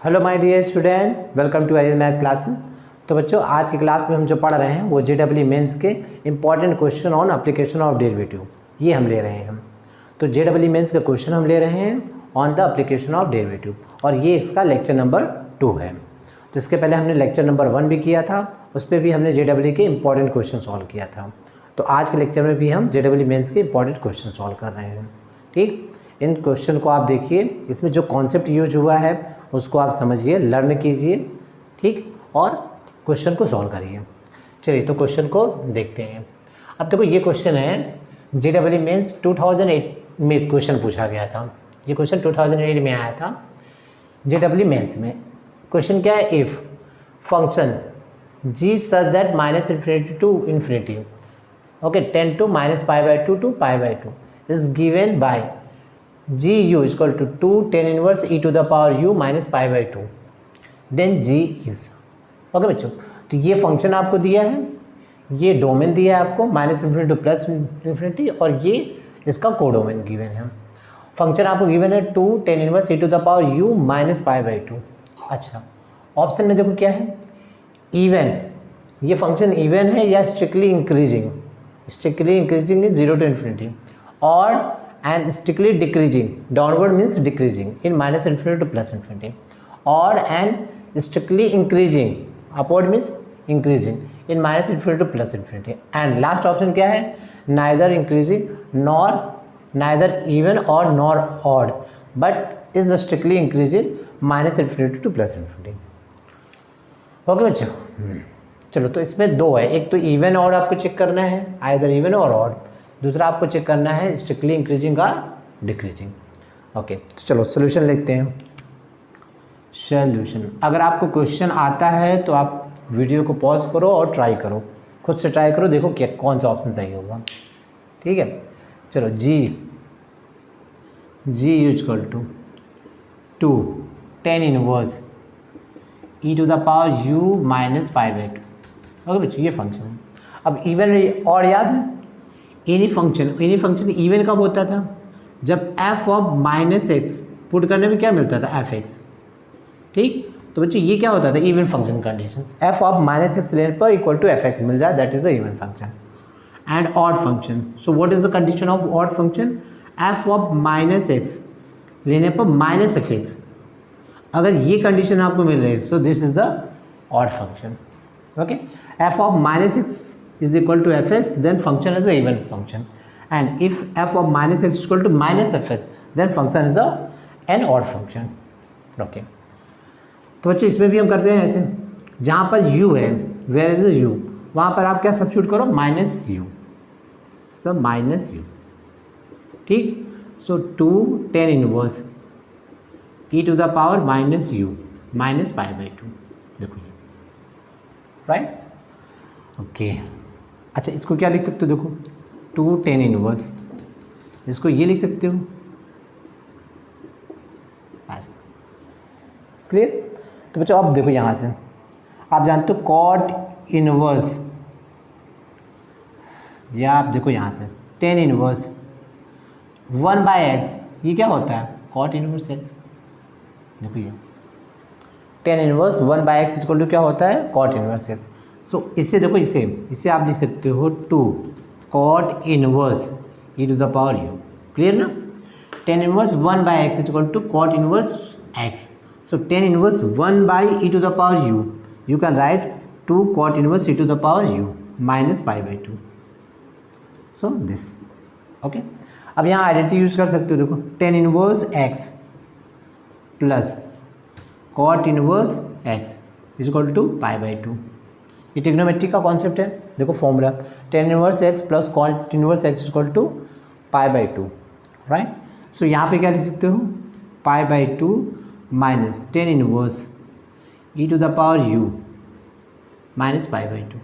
Hello my dear student, welcome to I maths classes. तो बच्चों, आज की क्लास में हम जो पढ़ रहे हैं वो जेडब्ल्यू मेंस के important question on application of derivative ये हम ले रहे हैं। तो जेडब्ल्यू मेंस का क्वेश्चन हम ले रहे हैं on the application of derivative और ये इसका लेक्चर नंबर 2 है। तो इसके पहले हमने लेक्चर नंबर 1 भी किया था, उस पर भी हमने जेडब्ल्यू के इंपॉर्टेंट क्वेश्चन सॉल्व किया था। तो आज के लेक्चर में भी हम जेडब्ल्यू मेंस के इंपॉर्टेंट क्वेश्चन सॉल्व कर रहे हैं। ठीक, इन क्वेश्चन को आप देखिए, इसमें जो कॉन्सेप्ट यूज हुआ है उसको आप समझिए, लर्न कीजिए, ठीक, और क्वेश्चन को सॉल्व करिए। चलिए तो क्वेश्चन को देखते हैं। अब देखो, ये क्वेश्चन है जेडब्ल्यू मेंस 2008 में क्वेश्चन पूछा गया था। ये क्वेश्चन 2008 में आया था जेडब्ल्यू मेंस में। क्वेश्चन क्या है, if function g such that -∞ to infinity okay ten to -π/2 to π/2 is given by g u equal to 2 tan inverse e to the power u minus π/2 then g is okay बच्चों। तो ये function आपको दिया है, ये domain दिया है आपको -∞ टू +∞, और ये इसका कोडोमेन गिवन है। फंक्शन आपको गिवन है 2 tan inverse e to the power u minus π/2। अच्छा, ऑप्शन में देखो क्या है, इवन। ये फंक्शन इवन है या strictly increasing? Strictly increasing is 0 to ∞, और and strictly decreasing, downward means decreasing in -∞ to +∞, or and strictly increasing, upward means increasing in -∞ to +∞, and last option क्या है, neither increasing nor neither even or nor odd but is strictly increasing -∞ to +∞। Okay बच्चों, चलो तो इसमें दो है, एक तो इवन ऑड आपको चेक करना है, आइदर इवन और ऑड, दूसरा आपको चेक करना है स्ट्रिक्टली इंक्रीजिंग और डिक्रीजिंग। ओके, तो चलो सोल्यूशन लिखते हैं। सोल्यूशन, अगर आपको क्वेश्चन आता है तो आप वीडियो को पॉज करो और ट्राई करो, खुद से ट्राई करो, देखो क्या कौन सा ऑप्शन सही होगा। ठीक है, चलो g equal to 2 tan inverse e to the power u minus π/2। Okay बच्चों, ये फंक्शन है। अब इवन और याद है, एनी फंक्शन इवन कब होता था, जब f ऑफ -x पुट करने में क्या मिलता था, fx। ठीक, तो बच्चों ये क्या होता था, even function condition, f of -x लेने पर इक्वल टू fx मिल जाए, that is the even function. And odd function, so what is the condition of odd function, f of -x लेने पर -fx, अगर ये कंडीशन आपको मिल रही है सो this is the odd function. Okay, f of -x is equal to fx, then function is a even function, and if f of -x is equal to -fx, then function is an odd function। Okay, तो बच्चों इसमें भी हम करते हैं ऐसे, जहाँ पर u है, वेयर इज u, वहाँ पर आप क्या सब्स्टिट्यूट करो, -u, सब -u। ठीक, so 2 tan inverse e to the power -u minus π/2, देखो ये राइट। ओके, अच्छा इसको क्या लिख सकते हो, देखो 2 tan इनवर्स, इसको ये लिख सकते हो ऐसा। क्लियर? तो बच्चों अब देखो, यहाँ से आप जानते हो cot इनवर्स, या आप देखो यहाँ से tan इनवर्स 1/x, ये क्या होता है, cot इनवर्स x। देखो ये tan inverse 1/x equal to क्या होता है, cot इनवर्स x। सो इससे देखो, इसे आप लिख सकते हो 2 cot inverse e to the power u। Clear ना? tan inverse 1/x equal to cot inverse x। So tan inverse 1/e to the power u, you can write 2 cot inverse e to the power u minus π/2। So this okay. अब यहाँ identity use कर सकते हो, देखो tan inverse x plus cot inverse x is equal to π/2। ये trigonometry का concept है, देखो formula tan inverse x plus cot inverse x equal to π/2, right. So यहाँ पे क्या लिख सकते हो, π/2 minus tan inverse e to the power u minus π/2।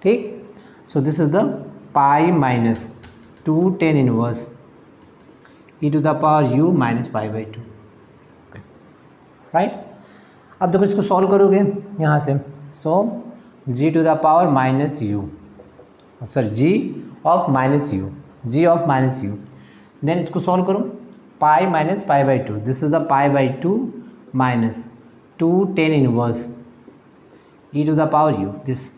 ठीक, so this is the pi minus 2 tan inverse e to the power u minus π/2, right. अब देखो इसको सॉल्व करोगे यहाँ से, so g to the power -u, sorry g of -u, then इसको solve करो, pi minus pi by two, this is the pi by two minus 2 tan inverse e to the power u this.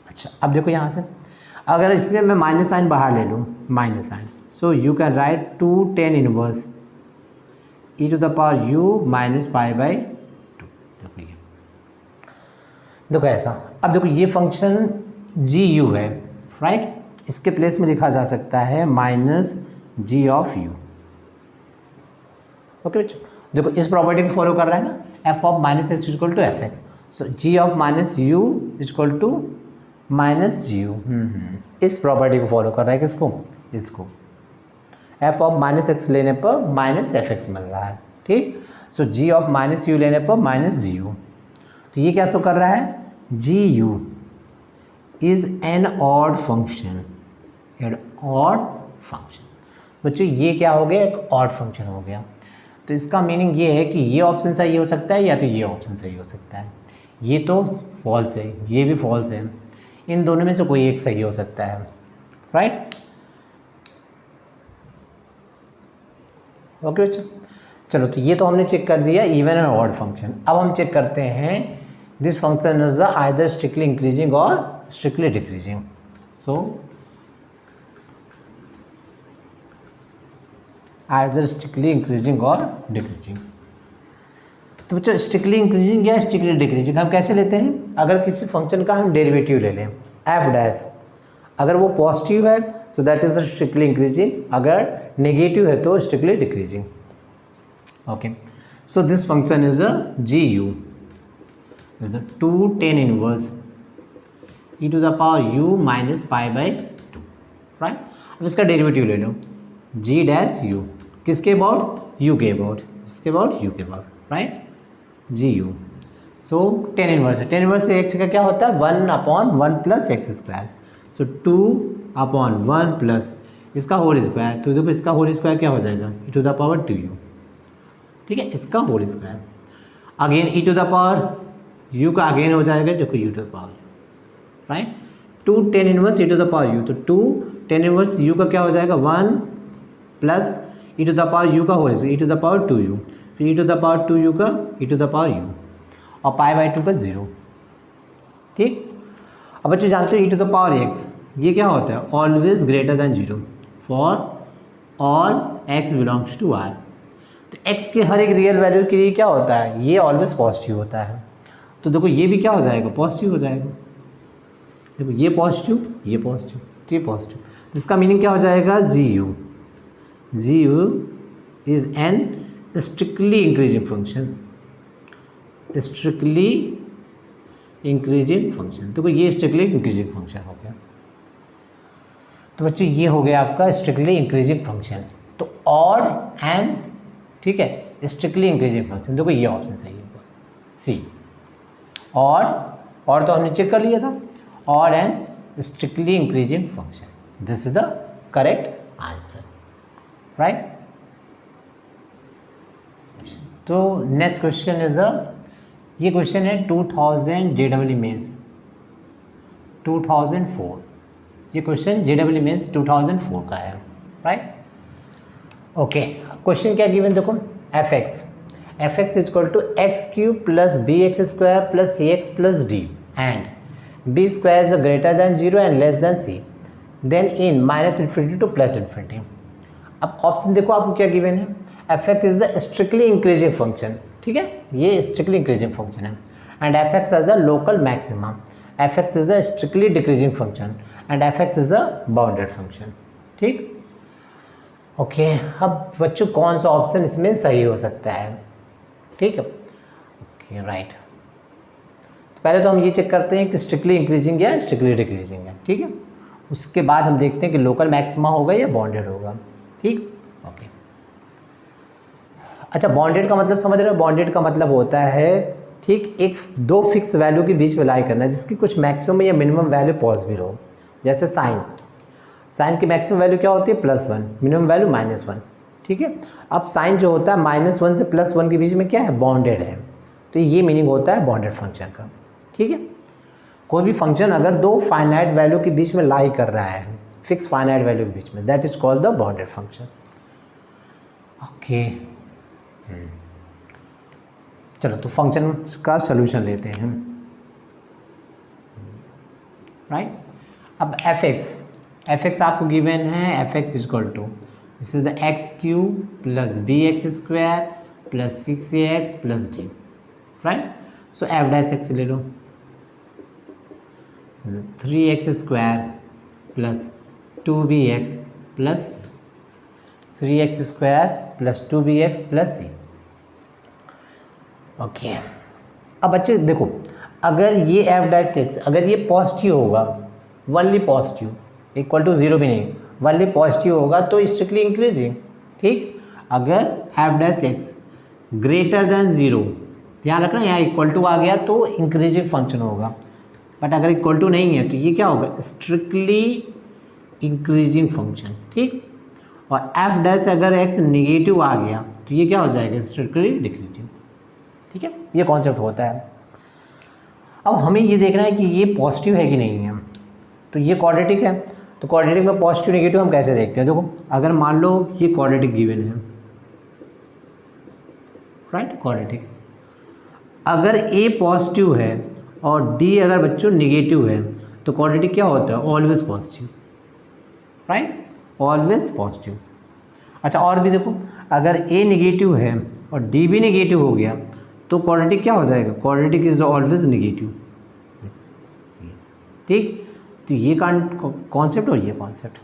अच्छा अब देखो यहाँ से अगर इसमें मैं माइनस साइन बाहर ले लूँ, minus sine, so you can write 2 tan inverse e to the power u minus pi by two. देखो ये, देखो ऐसा। अब देखो ये फंक्शन जी यू है, राइट, इसके प्लेस में लिखा जा सकता है minus G of U. Okay बच्चों, देखो इस प्रॉपर्टी को फॉलो कर रहा है ना, F of minus x equal to F X, so G of minus U equal to minus G U. इस प्रॉपर्टी को फॉलो कर रहा है, किसको, इसको। एफ ऑफ माइनस एक्स लेने पर माइनस एफ एक्स मिल रहा है, ठीक। सो जी ऑफ माइनस यू लेने पर माइनस जी यू। तो ये क्या शो कर रहा है, g you is an odd function, an odd function. बच्चों ये क्या हो गया, एक ऑड फंक्शन हो गया। तो इसका मीनिंग ये है कि ये ऑप्शन सही हो सकता है या तो ये ऑप्शन सही हो सकता है। ये तो फॉल्स है, ये भी फॉल्स है, इन दोनों में से कोई एक सही हो सकता है, राइट। ओके बच्चों, चलो तो ये तो हमने चेक कर दिया इवन एंड ऑड फंक्शन। अब हम चेक करते हैं this function is the either strictly increasing और strictly decreasing. So either strictly increasing और डिक्रीजिंग। तो बच्चों स्ट्रिक्टली इंक्रीजिंग या स्ट्रिक्टली डिक्रीजिंग हम कैसे लेते हैं, अगर किसी फंक्शन का हम डेरिवेटिव ले लें एफ डैश, अगर वो पॉजिटिव है तो दैट इज स्ट्रिक्टली इंक्रीजिंग, अगर नेगेटिव है तो strictly decreasing. Okay, so this function is a G you is the 2 tan inverse e to the power u minus pi by two, right. अब इसका derivative ले लो, G dash U, किसके about, U के about, किसके about, U के about, right, G U. So tan inverse है, tan inverse से एक्स का क्या होता है, 1/1 प्लस एक्स स्क्वायर, सो 2/1 प्लस इसका होल स्क्वायर। तो देखो इसका होल स्क्वायर क्या हो जाएगा, e to the power 2u, ठीक है, इसका whole square. Again e to the power u का अगेन हो जाएगा, देखो u to the power, right, 2 tan inverse e to the power u, तो 2 tan इनवर्स u का क्या हो जाएगा, 1 plus e to the power u का whole square, e to the power 2u, फिर e to the power 2u का e to the power u, और pi by 2 का 0, ठीक। अब बच्चे जानते हो e to the power x ये क्या होता है, always greater than 0 for all x belongs to r। तो x के हर एक रियल वैल्यू के लिए क्या होता है, ये ऑलवेज पॉजिटिव होता है। तो देखो ये भी क्या हो जाएगा, पॉजिटिव हो जाएगा। देखो ये पॉजिटिव, ये पॉजिटिव, तो ये पॉजिटिव, इसका मीनिंग क्या हो जाएगा, g you is an strictly increasing function, strictly increasing function. देखो ये स्ट्रिक्टली इंक्रीजिंग फंक्शन हो गया। तो बच्चों ये हो गया आपका स्ट्रिक्टली इंक्रीजिंग फंक्शन। तो ऑड एंड, ठीक है, स्ट्रिक्टली इंक्रीजिंग फंक्शन, देखो ये ऑप्शन सही होगा, सी। ऑड तो हमने चेक कर लिया था, odd and strictly increasing function, this is the correct answer, right. तो नेक्स्ट क्वेश्चन इज ये क्वेश्चन है 2000 JEE मेंस 2004, ये क्वेश्चन JEE मेंस 2004 का है, राइट। ओके, क्वेश्चन क्या गिवन देखो, F X equal to X cube plus B X square plus C X plus D and B square is greater than 0 and less than C, then in minus infinity to plus infinity. अब option देखो आपको क्या given है, F x is the strictly increasing function, ठीक है, ये strictly increasing function है, and F X as a local maximum, F x is a strictly decreasing function, and F x is a bounded function, ठीक। Okay, अब बच्चों कौन सा option इसमें सही हो सकता है, ठीक है, ओके, राइट। तो पहले तो हम ये चेक करते हैं कि स्ट्रिक्टली इंक्रीजिंग या स्ट्रिक्टली डिक्रीजिंग है, ठीक है, उसके बाद हम देखते हैं कि लोकल मैक्सिमा होगा या बाउंडेड होगा, ठीक, ओके। अच्छा, बाउंडेड का मतलब समझ रहे हो, बाउंडेड का मतलब होता है, ठीक, एक दो फिक्स वैल्यू के बीच में लाई करना जिसकी कुछ मैक्सिमम या मिनिमम वैल्यू पॉसिबल हो। जैसे साइन की मैक्सिमम वैल्यू क्या होती है, +1, मिनिमम वैल्यू -1, ठीक है। अब साइन जो होता है -1 से +1 के बीच में क्या है, बाउंडेड है, तो ये मीनिंग होता है बाउंडेड फंक्शन का, ठीक है। कोई भी फंक्शन अगर दो फाइनाइट वैल्यू के बीच में लाई कर रहा है, फिक्स फाइनाइट वैल्यू के बीच में, that is called the bounded function. Okay चलो तो फंक्शन का सोल्यूशन लेते हैं राइट। अब एफ एक्स आपको गिवन है F X equal to this is the X cube plus B X square plus 6ax plus D right. So F dash X ले लो 3x square plus 2bx plus 3x square plus 2bx plus c। Okay अब बच्चे देखो अगर ये F dash x अगर ये positive होगा वनली पॉजिटिव इक्वल टू 0 भी नहीं वनली पॉजिटिव होगा तो स्ट्रिक्टली इंक्रीजिंग ठीक। अगर F dash x greater than 0 ध्यान रखना यहाँ इक्वल टू आ गया तो इंक्रीजिंग फंक्शन होगा बट अगर इक्वल टू नहीं है तो ये क्या होगा स्ट्रिक्टली इंक्रीजिंग फंक्शन ठीक। और एफ डैश अगर एक्स निगेटिव आ गया तो ये क्या हो जाएगा स्ट्रिक्टली डिक्रीजिंग ठीक है। ये कॉन्सेप्ट होता है। अब हमें ये देखना है कि ये पॉजिटिव है कि नहीं है तो ये क्वाड्रेटिक है तो क्वाड्रेटिक में पॉजिटिव नेगेटिव हम कैसे देखते हैं। देखो अगर मान लो ये क्वाड्रेटिक गिवन है राइट क्वाड्रेटिक अगर ए पॉजिटिव है और डी अगर बच्चों निगेटिव है तो क्वाड्रेटिक क्या होता है always positive right always positive. अच्छा और भी देखो अगर ए निगेटिव है और डी भी निगेटिव हो गया तो क्वाड्रेटिक क्या हो जाएगा क्वाड्रेटिक इज ऑलवेज निगेटिव ठीक। तो ये कॉन्सेप्ट और ये कॉन्सेप्ट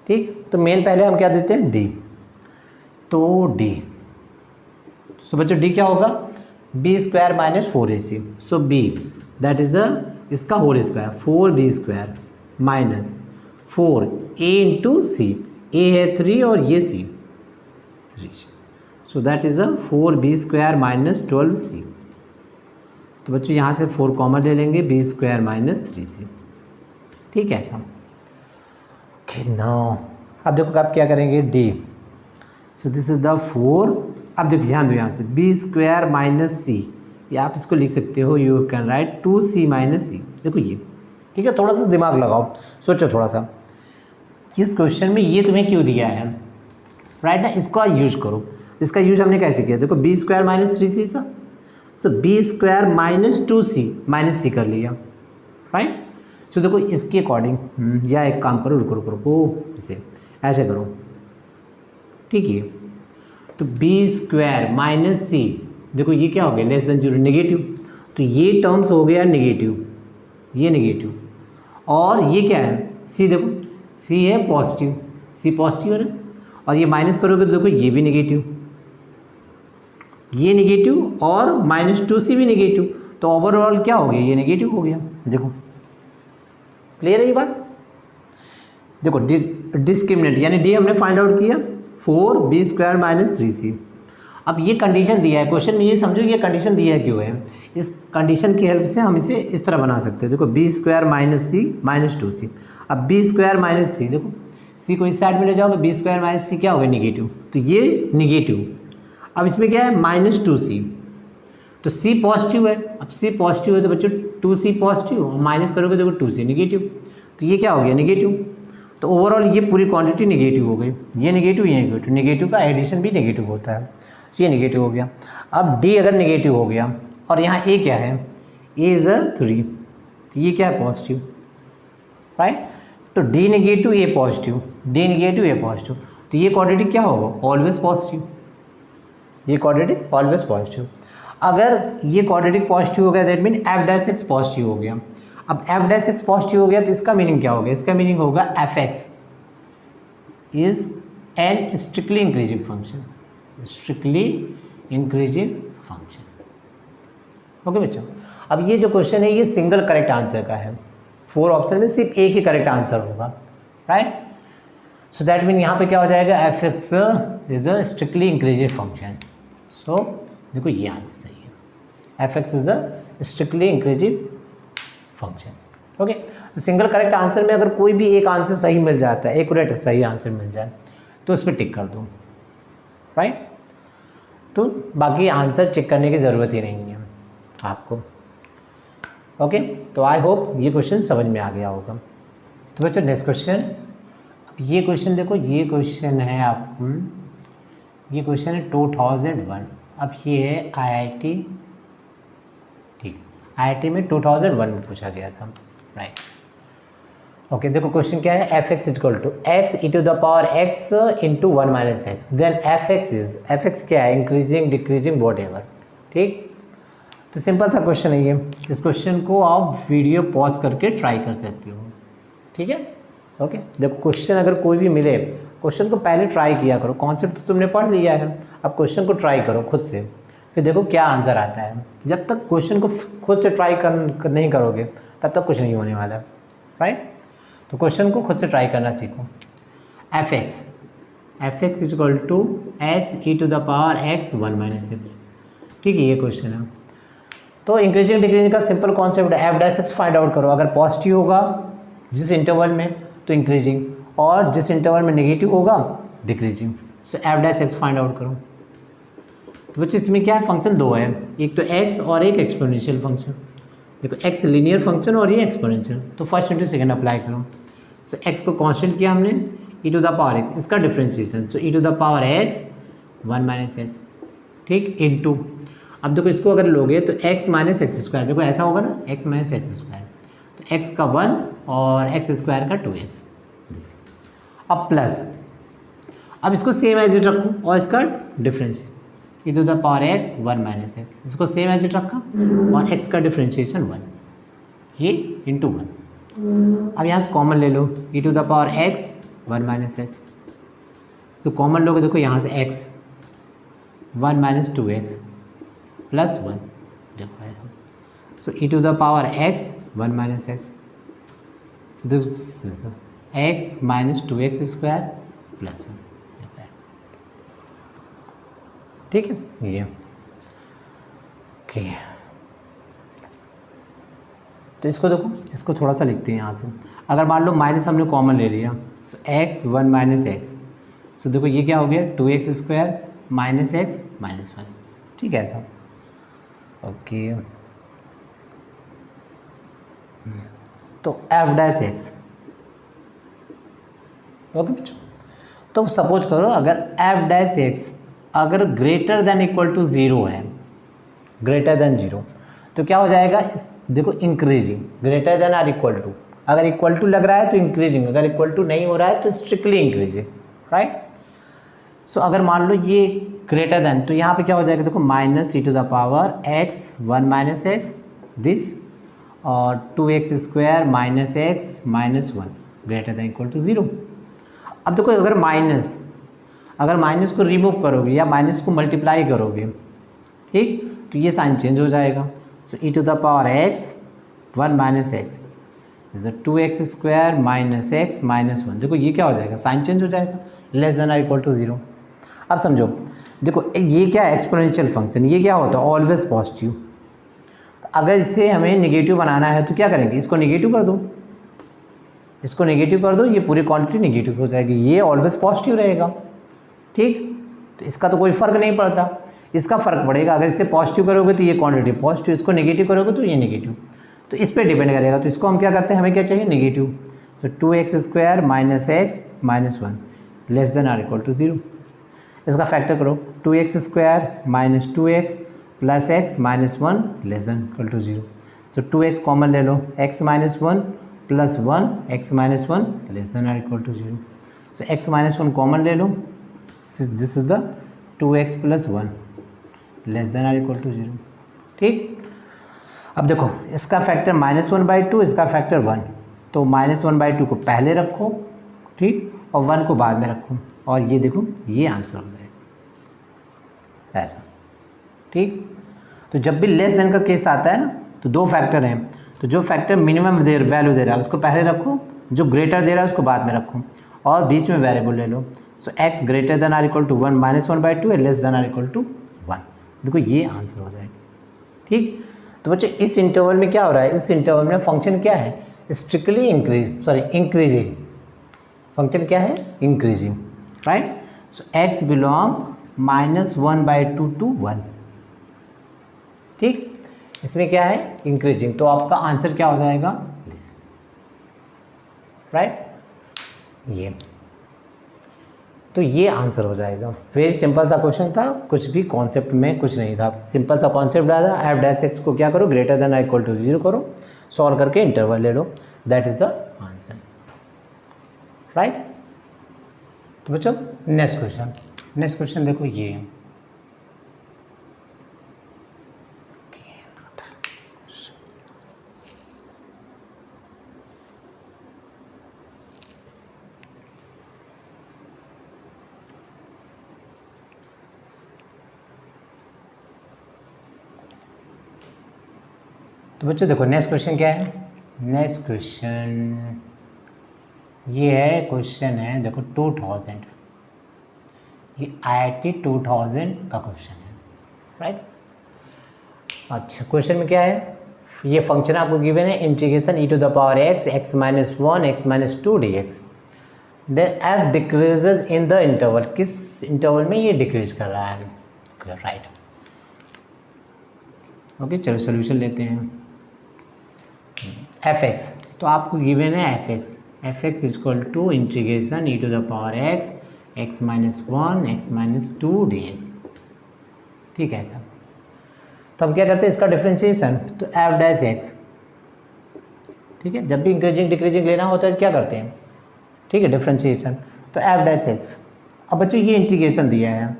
ठीक। तो मेन पहले हम क्या देते हैं डी तो डी सो बच्चों डी क्या होगा b square minus 4ac so b that is इसका whole square 4b square minus 4a into c a है 3 और ये c 3 so that is 4b square minus 12c। तो बच्चों यहाँ से 4 कॉमन ले लेंगे b स्क्वायर माइनस 3c ठीक है ऐसा। ओके नाउ अब देखो आप क्या करेंगे D so this is the 4 अब देखो ध्यान दो यहाँ से b स्क्वायर माइनस सी या आप इसको लिख सकते हो you can write 2c minus c देखो ये ठीक है। थोड़ा सा दिमाग लगाओ सोचो थोड़ा सा इस क्वेश्चन में ये तुम्हें क्यों दिया है राइट ना इसका यूज करो। इसका यूज हमने कैसे किया देखो b स्क्वायर माइनस 3c सा so b square minus 2c minus c कर लिया राइट। सो देखो इसके अकॉर्डिंग या एक काम करो रुको रुको रुको इसे ऐसे करो ठीक है। तो b स्क्वायर माइनस सी देखो ये क्या हो गया लेस देन 0 नेगेटिव तो ये टर्म्स हो गया नेगेटिव ये नेगेटिव और ये क्या है c देखो c है पॉजिटिव c पॉजिटिव है ना और ये माइनस करोगे तो देखो ये भी नेगेटिव ये नेगेटिव और माइनस 2c भी नेगेटिव तो ओवरऑल क्या हो गया ये नेगेटिव हो गया। देखो क्लियर है ये बात। देखो डिस्क्रिमिनेंट यानी डी हमने फाइंड आउट किया 4b स्क्वायर माइनस 3c। अब ये कंडीशन दिया है क्वेश्चन में ये समझो ये कंडीशन दिया है क्यों है इस कंडीशन की हेल्प से हम इसे इस तरह बना सकते हैं। देखो b स्क्वायर माइनस सी माइनस 2c अब b स्क्वायर माइनस सी देखो c को इस साइड में ले जाओगे b स्क्वायर माइनस सी क्या हो गया निगेटिव तो ये निगेटिव अब इसमें क्या है माइनस 2c तो c पॉजिटिव है अब c पॉजिटिव है तो बच्चों 2c पॉजिटिव और माइनस करोगे देखो 2c निगेटिव तो ये क्या हो गया निगेटिव तो ओवरऑल ये पूरी क्वांटिटी निगेटिव हो गई ये नेगेटिव नेगेटिव का एडिशन भी नेगेटिव होता है ये नेगेटिव हो गया। अब d अगर नेगेटिव हो गया और यहाँ a क्या है a इज़ 3 तो ये क्या है पॉजिटिव राइट तो d negative a positive d negative a positive तो ये क्वाड्रेटिक क्या होगा ऑलवेज पॉजिटिव ये क्वाड्रेटिक ऑलवेज पॉजिटिव। अगर ये क्वाड्रेटिक पॉजिटिव हो गया that mean F dash x positive हो गया। अब एफ डैश एक्स पॉजिटिव हो गया तो इसका मीनिंग क्या हो गया इसका मीनिंग होगा F x is an strictly increasing function strictly increasing function. Okay बच्चों अब ये जो क्वेश्चन है ये सिंगल करेक्ट आंसर का है 4 ऑप्शन में सिर्फ एक ही करेक्ट आंसर होगा राइट। सो दैट मीन यहाँ पे क्या हो जाएगा f x is a strictly increasing function. So देखो ये आंसर सही है F x is a strictly increasing function. Okay तो सिंगल करेक्ट आंसर में अगर कोई भी एक आंसर सही मिल जाता है एक्यूरेट सही आंसर मिल जाए तो उस पर टिक कर दो राइट। तो बाकी आंसर चेक करने की ज़रूरत ही नहीं है आपको। ओके तो आई होप ये क्वेश्चन समझ में आ गया होगा। तो बच्चों नेक्स्ट क्वेश्चन अब ये क्वेश्चन देखो ये क्वेश्चन है आप ये क्वेश्चन है 2001। अब ये है IIT, ठीक, IIT में 2001 में पूछा गया था, राइट। ओके, देखो क्वेश्चन क्या है, f(x) = x e⁻x × 1 - x, then f(x) क्या है, इंक्रीजिंग डिक्रीजिंग वॉट एवर, ठीक। तो सिंपल था क्वेश्चन है ये। इस क्वेश्चन को आप वीडियो पॉज करके ट्राई कर सकते हो, ठीक है। ओके, देखो क्वेश्चन अगर कोई भी मिले, क्वेश्चन को पहले ट्राई किया करो, कॉन्सेप्ट तो तुमने पढ़ लिया है, अब क्वेश्चन को ट्राई करो खुद से, फिर देखो क्या आंसर आता है। जब तक क्वेश्चन को खुद से ट्राई नहीं करोगे तब तक कुछ नहीं होने वाला, राइट। तो क्वेश्चन को खुद से ट्राई करना सीखो। f(x) = x e⁻x 1 - x, ठीक है, ये क्वेश्चन है। तो इंक्रीजिंग डिक्रीजिंग का सिंपल कॉन्सेप्ट है, f(x) फाइंड आउट करो। अगर पॉजिटिव होगा जिस इंटरवल में तो इंक्रीजिंग, और जिस इंटरवल में नेगेटिव होगा डिक्रीजिंग। सो f(x) फाइंड आउट करो। तो बच्चों इसमें क्या है, फंक्शन दो है, एक तो x और एक एक्सपोनेंशियल फंक्शन। देखो x लीनियर फंक्शन और ये एक्सपोनेंशियल, तो फर्स्ट इंटू सेकंड अप्लाई करो। सो x को कांस्टेंट किया हमने, e⁻x, इसका डिफ्रेंशिएशन, सो e⁻x 1 - x, ठीक, इनटू, अब देखो इसको अगर लोगे तो x - x², देखो ऐसा होगा ना, x - x², तो x का 1 और x² का 2x, अब प्लस, अब इसको सेम एज इट रखो और इसका डिफरेंशिएशन e⁻x 1 - x, इसको सेम एज इट रखा और x का डिफरेंशिएशन 1, ये इंटू 1। अब यहाँ से कॉमन ले लो, e⁻x 1 - x, तो कॉमन लोगे, देखो यहाँ से x 1 - 2x प्लस 1, देखो ऐसा, सो e⁻x 1 - x, so this is the x - 2x² plus 1, ठीक है ये, ओके। तो इसको देखो, इसको थोड़ा सा लिखते हैं यहाँ से। अगर मान लो माइनस हमने कॉमन ले लिया, सो x 1 - x, सो देखो ये क्या हो गया, 2x² - x - 1, ठीक है ऐसा, ओके। तो f(x), ओके बच्चों। तो सपोज करो अगर f(x) अगर ग्रेटर देन इक्वल टू 0 है, ग्रेटर देन 0, तो क्या हो जाएगा, इस देखो increasing, greater than or equal to, अगर इक्वल टू लग रहा है तो इंक्रीजिंग, अगर इक्वल टू नहीं हो रहा है तो स्ट्रिक्टली इंक्रीजिंग, राइट। सो अगर मान लो ये ग्रेटर देन, तो यहाँ पे क्या हो जाएगा, देखो -e⁻x 1 - x दिस, और 2x² - x - 1 greater than equal to 0। अब देखो अगर माइनस को रिमूव करोगे या माइनस को मल्टीप्लाई करोगे, ठीक, तो ये साइन चेंज हो जाएगा। सो e⁻x 1 - x is 2x² - x - 1, देखो ये क्या हो जाएगा, साइन चेंज हो जाएगा, less than or equal to 0। अब समझो, देखो ये क्या है, एक्सपोनेंशियल फंक्शन, ये क्या होता है, ऑलवेज पॉजिटिव। तो अगर इसे हमें नेगेटिव बनाना है तो क्या करेंगे, इसको नेगेटिव कर दो, इसको नेगेटिव कर दो, ये पूरी क्वांटिटी नेगेटिव हो जाएगी, ये ऑलवेज पॉजिटिव रहेगा, ठीक। तो इसका तो कोई फ़र्क नहीं पड़ता, इसका फ़र्क पड़ेगा, अगर इसे पॉजिटिव करोगे तो ये क्वांटिटी पॉजिटिव, इसको नेगेटिव करोगे तो ये नेगेटिव, तो इस पर डिपेंड करेगा। तो इसको हम क्या करते हैं, हमें क्या चाहिए, negative. So 2x² - x - 1 less than or equal to 0, इसका फैक्टर करो, 2x² - 2x plus x - 1 less than equal to 0। So 2x common ले लो, x - 1 plus 1 x - 1 less than or equal to 0। So x - 1 common ले लो, this is the 2x plus 1 less than or equal to 0, ठीक। अब देखो इसका factor -1/2, इसका factor 1, तो -1/2 को पहले रखो, ठीक, और 1 को बाद में रखो, और ये देखो ये आंसर हो जाएगा ऐसा, ठीक। तो जब भी लेस देन का केस आता है ना, तो दो फैक्टर हैं, तो जो फैक्टर मिनिमम वैल्यू दे रहा है उसको पहले रखो, जो ग्रेटर दे रहा है उसको बाद में रखो, और बीच में वेरिएबल ले लो। So x greater than or equal to 1 -1/2 है, less than or equal to 1, देखो ये आंसर हो जाएगा, ठीक। तो बच्चे इस इंटरवल में क्या हो रहा है, इस इंटरवल में फंक्शन क्या है, स्ट्रिक्टली इंक्रीजिंग, फंक्शन क्या है, increasing, right. So x belong -1/2 to 1, ठीक, इसमें क्या है, इंक्रीजिंग, तो आपका आंसर क्या हो जाएगा, राइट, ये तो ये आंसर हो जाएगा। वेरी सिंपल सा क्वेश्चन था, कुछ भी कॉन्सेप्ट में कुछ नहीं था, सिंपल सा कॉन्सेप्ट डाला। एफ डैश एक्स को क्या करो, ग्रेटर देन इक्वल टू 0 करो, सॉल्व करके इंटरवल ले लो, that is the answer, right. तो बच्चों नेक्स्ट क्वेश्चन देखो ये है। तो बच्चों देखो नेक्स्ट क्वेश्चन क्या है। नेक्स्ट क्वेश्चन ये है, क्वेश्चन है देखो 2000, ये IIT 2000 का क्वेश्चन है, राइट। अच्छा क्वेश्चन में क्या है, ये फंक्शन आपको गिवन है integration e to the power x x minus 1 x minus 2 dx, then f decreases in the interval, किस इंटरवल में ये डिक्रीज कर रहा है, राइट। ओके चलो सोल्यूशन लेते हैं। fx तो आपको गिवन है fx equal to integration e to the power x x minus 1 x minus 2 dx, ठीक है सर। तो हम क्या करते हैं इसका डिफ्रेंशिएशन, तो f डैश x, ठीक है, जब भी इंक्रीजिंग डिक्रीजिंग लेना होता है क्या करते हैं, ठीक है, डिफ्रेंशिएशन, तो f डैश x। अब बच्चों ये इंटीग्रेशन दिया है,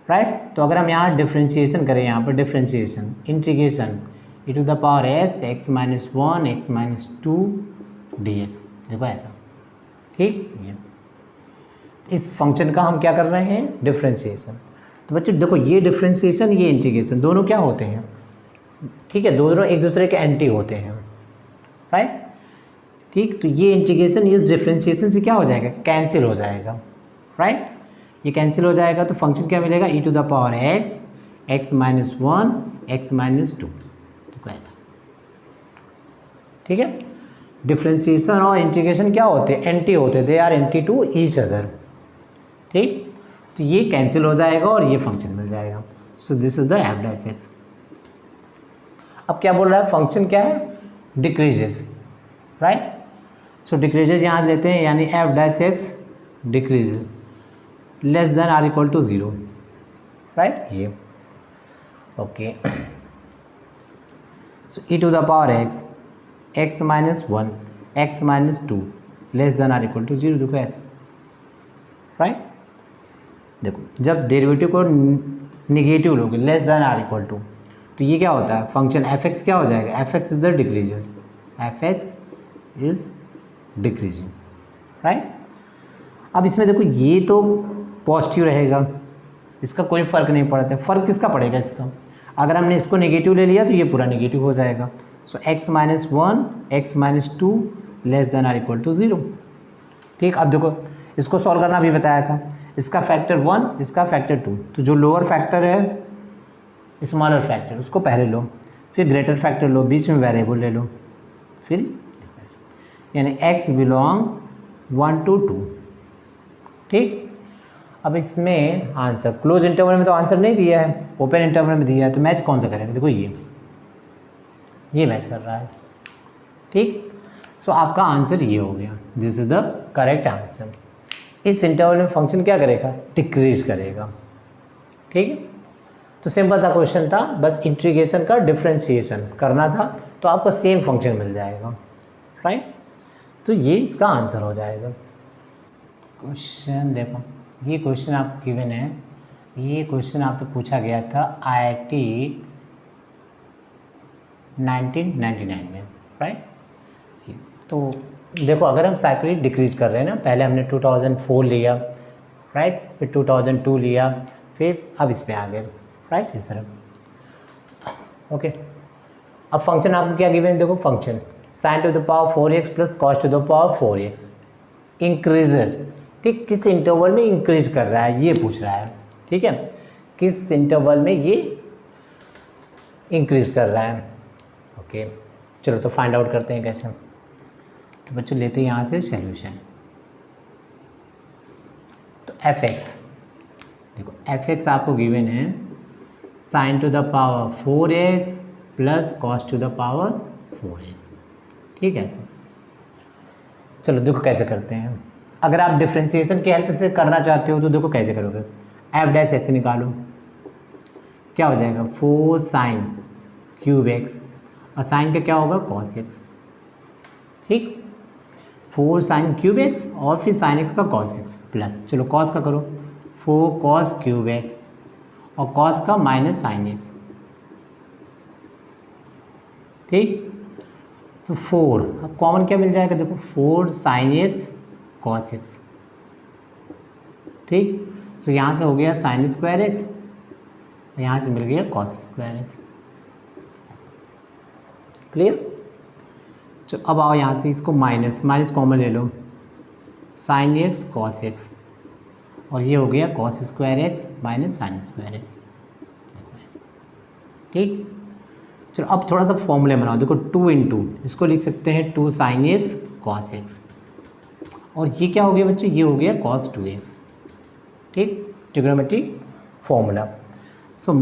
राइट, तो अगर हम यहाँ डिफ्रेंशिएशन करें, यहाँ पर differentiation integration e to the power x x minus 1 x minus 2 dx, देखो ऐसा, ठीक। ये इस फंक्शन का हम क्या कर रहे हैं, डिफ्रेंशिएशन। तो बच्चों देखो ये डिफ्रेंशिएशन ये इंटीग्रेशन दोनों क्या होते हैं, ठीक है, दोनों एक दूसरे के एंटी होते हैं, राइट, ठीक। तो ये इंटीग्रेशन इस डिफ्रेंशिएशन से क्या हो जाएगा, कैंसिल हो जाएगा, राइट, ये कैंसिल हो जाएगा। तो फंक्शन क्या मिलेगा, e to the power x x minus 1 x minus 2, तो ऐसा, ठीक है। डिफ्रेंशिएशन और इंटीग्रेशन क्या होते हैं, एंटी होते हैं, they are anti to each other, ठीक। तो ये कैंसिल हो जाएगा और ये फंक्शन मिल जाएगा। सो this is the f dash x. अब क्या बोल रहा है, फंक्शन क्या है, डिक्रीजेस, राइट। सो डिक्रीजेस यहाँ लेते हैं, यानी f dash x decreases less than or equal to 0, right, ये okay. So e to the power x x minus 1 x minus 2 less than or equal to 0, देखो ऐसा, राइट। देखो जब डेरिवेटिव को निगेटिव लोगे, less than or equal to, तो ये क्या होता है, फंक्शन f(x) क्या हो जाएगा, f(x) is the decreases, f(x) is decreasing, right. अब इसमें देखो ये तो पॉजिटिव रहेगा, इसका कोई फ़र्क नहीं पड़ता है, फ़र्क किसका पड़ेगा इसका, अगर हमने इसको नेगेटिव ले लिया तो ये पूरा नेगेटिव हो जाएगा। So x minus 1 x minus 2 less than or equal to 0, ठीक। अब देखो इसको सॉल्व करना भी बताया था, इसका फैक्टर 1 इसका फैक्टर 2, तो जो लोअर फैक्टर है स्मॉलर फैक्टर उसको पहले लो, फिर ग्रेटर फैक्टर लो, बीच में वेरिएबल ले लो, फिर यानी x बिलोंग 1 to 2, ठीक। अब इसमें आंसर क्लोज इंटरवल में तो आंसर नहीं दिया है, ओपन इंटरवल में दिया है, तो मैच कौन सा करेगा, देखो ये मैच कर रहा है, ठीक। सो आपका आंसर ये हो गया, this is the correct answer. इस इंटरवल में फंक्शन क्या करेगा, डिक्रीज करेगा, ठीक है। तो सिंपल सा क्वेश्चन था, बस इंटीग्रेशन का डिफ्रेंशिएशन करना था, तो आपको सेम फंक्शन मिल जाएगा, राइट। तो ये इसका आंसर हो जाएगा। क्वेश्चन देखो, ये क्वेश्चन आपको गिवन है, ये क्वेश्चन आपसे पूछा गया था IIT 1999 में, राइट। तो देखो अगर हम साइक्लिक डिक्रीज कर रहे हैं ना, पहले हमने 2004 लिया, राइट, फिर 2002 लिया, फिर अब इसमें आ गए, राइट, इस तरह, ओके। अब फंक्शन आपको क्या गिवन है, देखो function sin to the power 4x plus cos to the power 4x increases, ठीक, किस इंटरवल में इंक्रीज कर रहा है ये पूछ रहा है, ठीक है, किस इंटरवल में ये इंक्रीज कर रहा है, ओके। चलो तो फाइंड आउट करते हैं कैसे। तो बच्चों लेते हैं यहाँ से सॉल्यूशन। तो fx, देखो fx आपको गिवन है sin to the power 4x plus cos to the power 4x, ठीक है। चलो देखो कैसे करते हैं। अगर आप डिफ्रेंसिएशन की हेल्प से करना चाहते हो तो देखो कैसे करोगे, एफ डैश एक्स निकालो, क्या हो जाएगा 4 साइन क्यूब एक्स, और साइन का क्या होगा कॉस एक्स, ठीक 4 साइन क्यूब एक्स और फिर साइन एक्स का कॉस एक्स प्लस, चलो कॉस का करो 4 कॉस क्यूब एक्स और कॉस का माइनस साइन एक्स, ठीक। तो 4 अब कॉमन क्या मिल जाएगा, देखो 4 साइन एक्स कॉस एक्स, ठीक। तो यहाँ से हो गया साइन स्क्वायर एक्स, यहाँ से मिल गया कॉस स्क्वायर एक्स, क्लियर। चलो अब आओ यहाँ से इसको माइनस कॉमन ले लो, साइन एक्स कॉस एक्स, और ये हो गया cos square x minus sine square x, ठीक। चलो अब थोड़ा सा फॉर्मूले बनाओ, देखो 2 इंटू इसको लिख सकते हैं 2 साइन एक्स कॉस एक्स, और ये क्या हो गया बच्चों, ये हो गया कॉस 2x, ठीक, trigonometric formula. So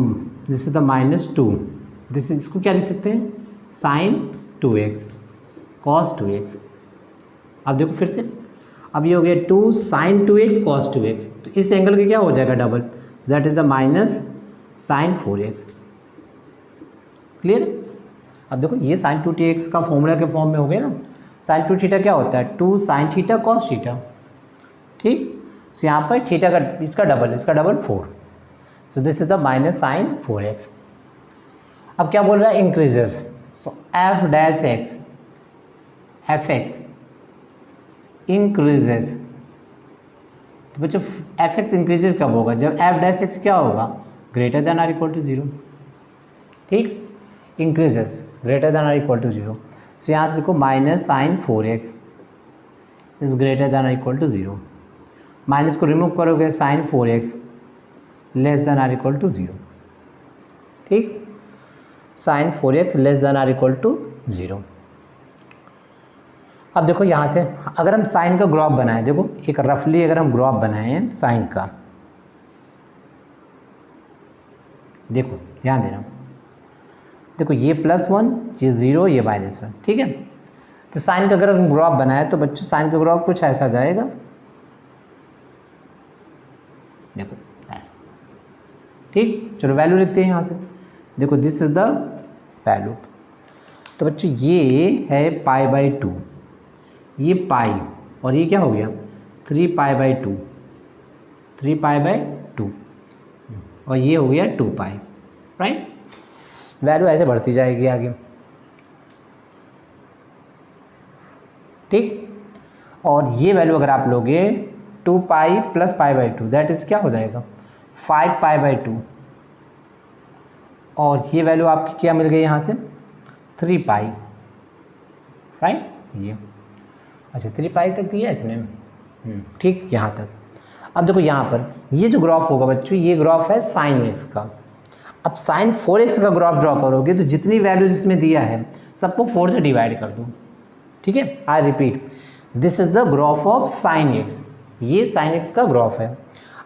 this is the -2, this is, इसको क्या लिख सकते हैं साइन 2x कॉस 2x। अब देखो फिर से, अब ये हो गया 2 साइन 2x कॉस 2x, तो इस एंगल का क्या हो जाएगा double, that is the minus sine 4x, clear. अब देखो ये साइन 2x का फॉर्मूला के फॉर्म में हो गया ना, साइन 2 थीटा क्या होता है 2 साइन थीटा कॉस थीटा, ठीक। सो यहाँ पर थीटा का इसका double 4, so this is the minus sine 4x। अब क्या बोल रहा है increases, so F dash x f x increases, तो बच्चों एफ एक्स इंक्रीजेस कब होगा, जब एफ डैश एक्स क्या होगा greater than or equal to 0, ठीक, increases greater than or equal to 0। So यहाँ से लिखो minus sine 4x is greater than or equal to 0, minus को रिमूव करोगे sine 4x less than or equal to 0, ठीक, sine 4x less than or equal to 0। अब देखो यहाँ से अगर हम साइन का ग्राफ बनाएं, देखो एक रफली अगर हम ग्राफ बनाएं साइन का, देखो ध्यान देना, देखो ये +1 ये 0 ये -1, ठीक है। तो साइन का अगर हम ग्राफ बनाए तो बच्चों साइन का ग्राफ कुछ ऐसा जाएगा, देखो ऐसा, ठीक। चलो वैल्यू लिखते हैं यहाँ से, देखो दिस इज द वैल्यू, तो बच्चों ये है π/2, ये पाई और ये क्या हो गया 3π/2, 3π/2 और ये हो गया 2π, राइट। वैल्यू ऐसे बढ़ती जाएगी आगे, ठीक। और ये वैल्यू अगर आप लोगे 2π + π/2 दैट इज क्या हो जाएगा 5π/2, और ये वैल्यू आपकी क्या मिल गई यहाँ से 3π, राइट। ये अच्छा 3π तक दिया है इसने, ठीक, यहाँ तक। अब देखो यहाँ पर ये जो ग्राफ होगा बच्चों, ये ग्राफ है साइन एक्स का। अब साइन 4x का ग्राफ ड्रॉ करोगे तो जितनी वैल्यूज इसमें दिया है सबको 4 से डिवाइड कर दो, ठीक है। I repeat, this is the graph of sine X, ये साइन एक्स का ग्राफ है,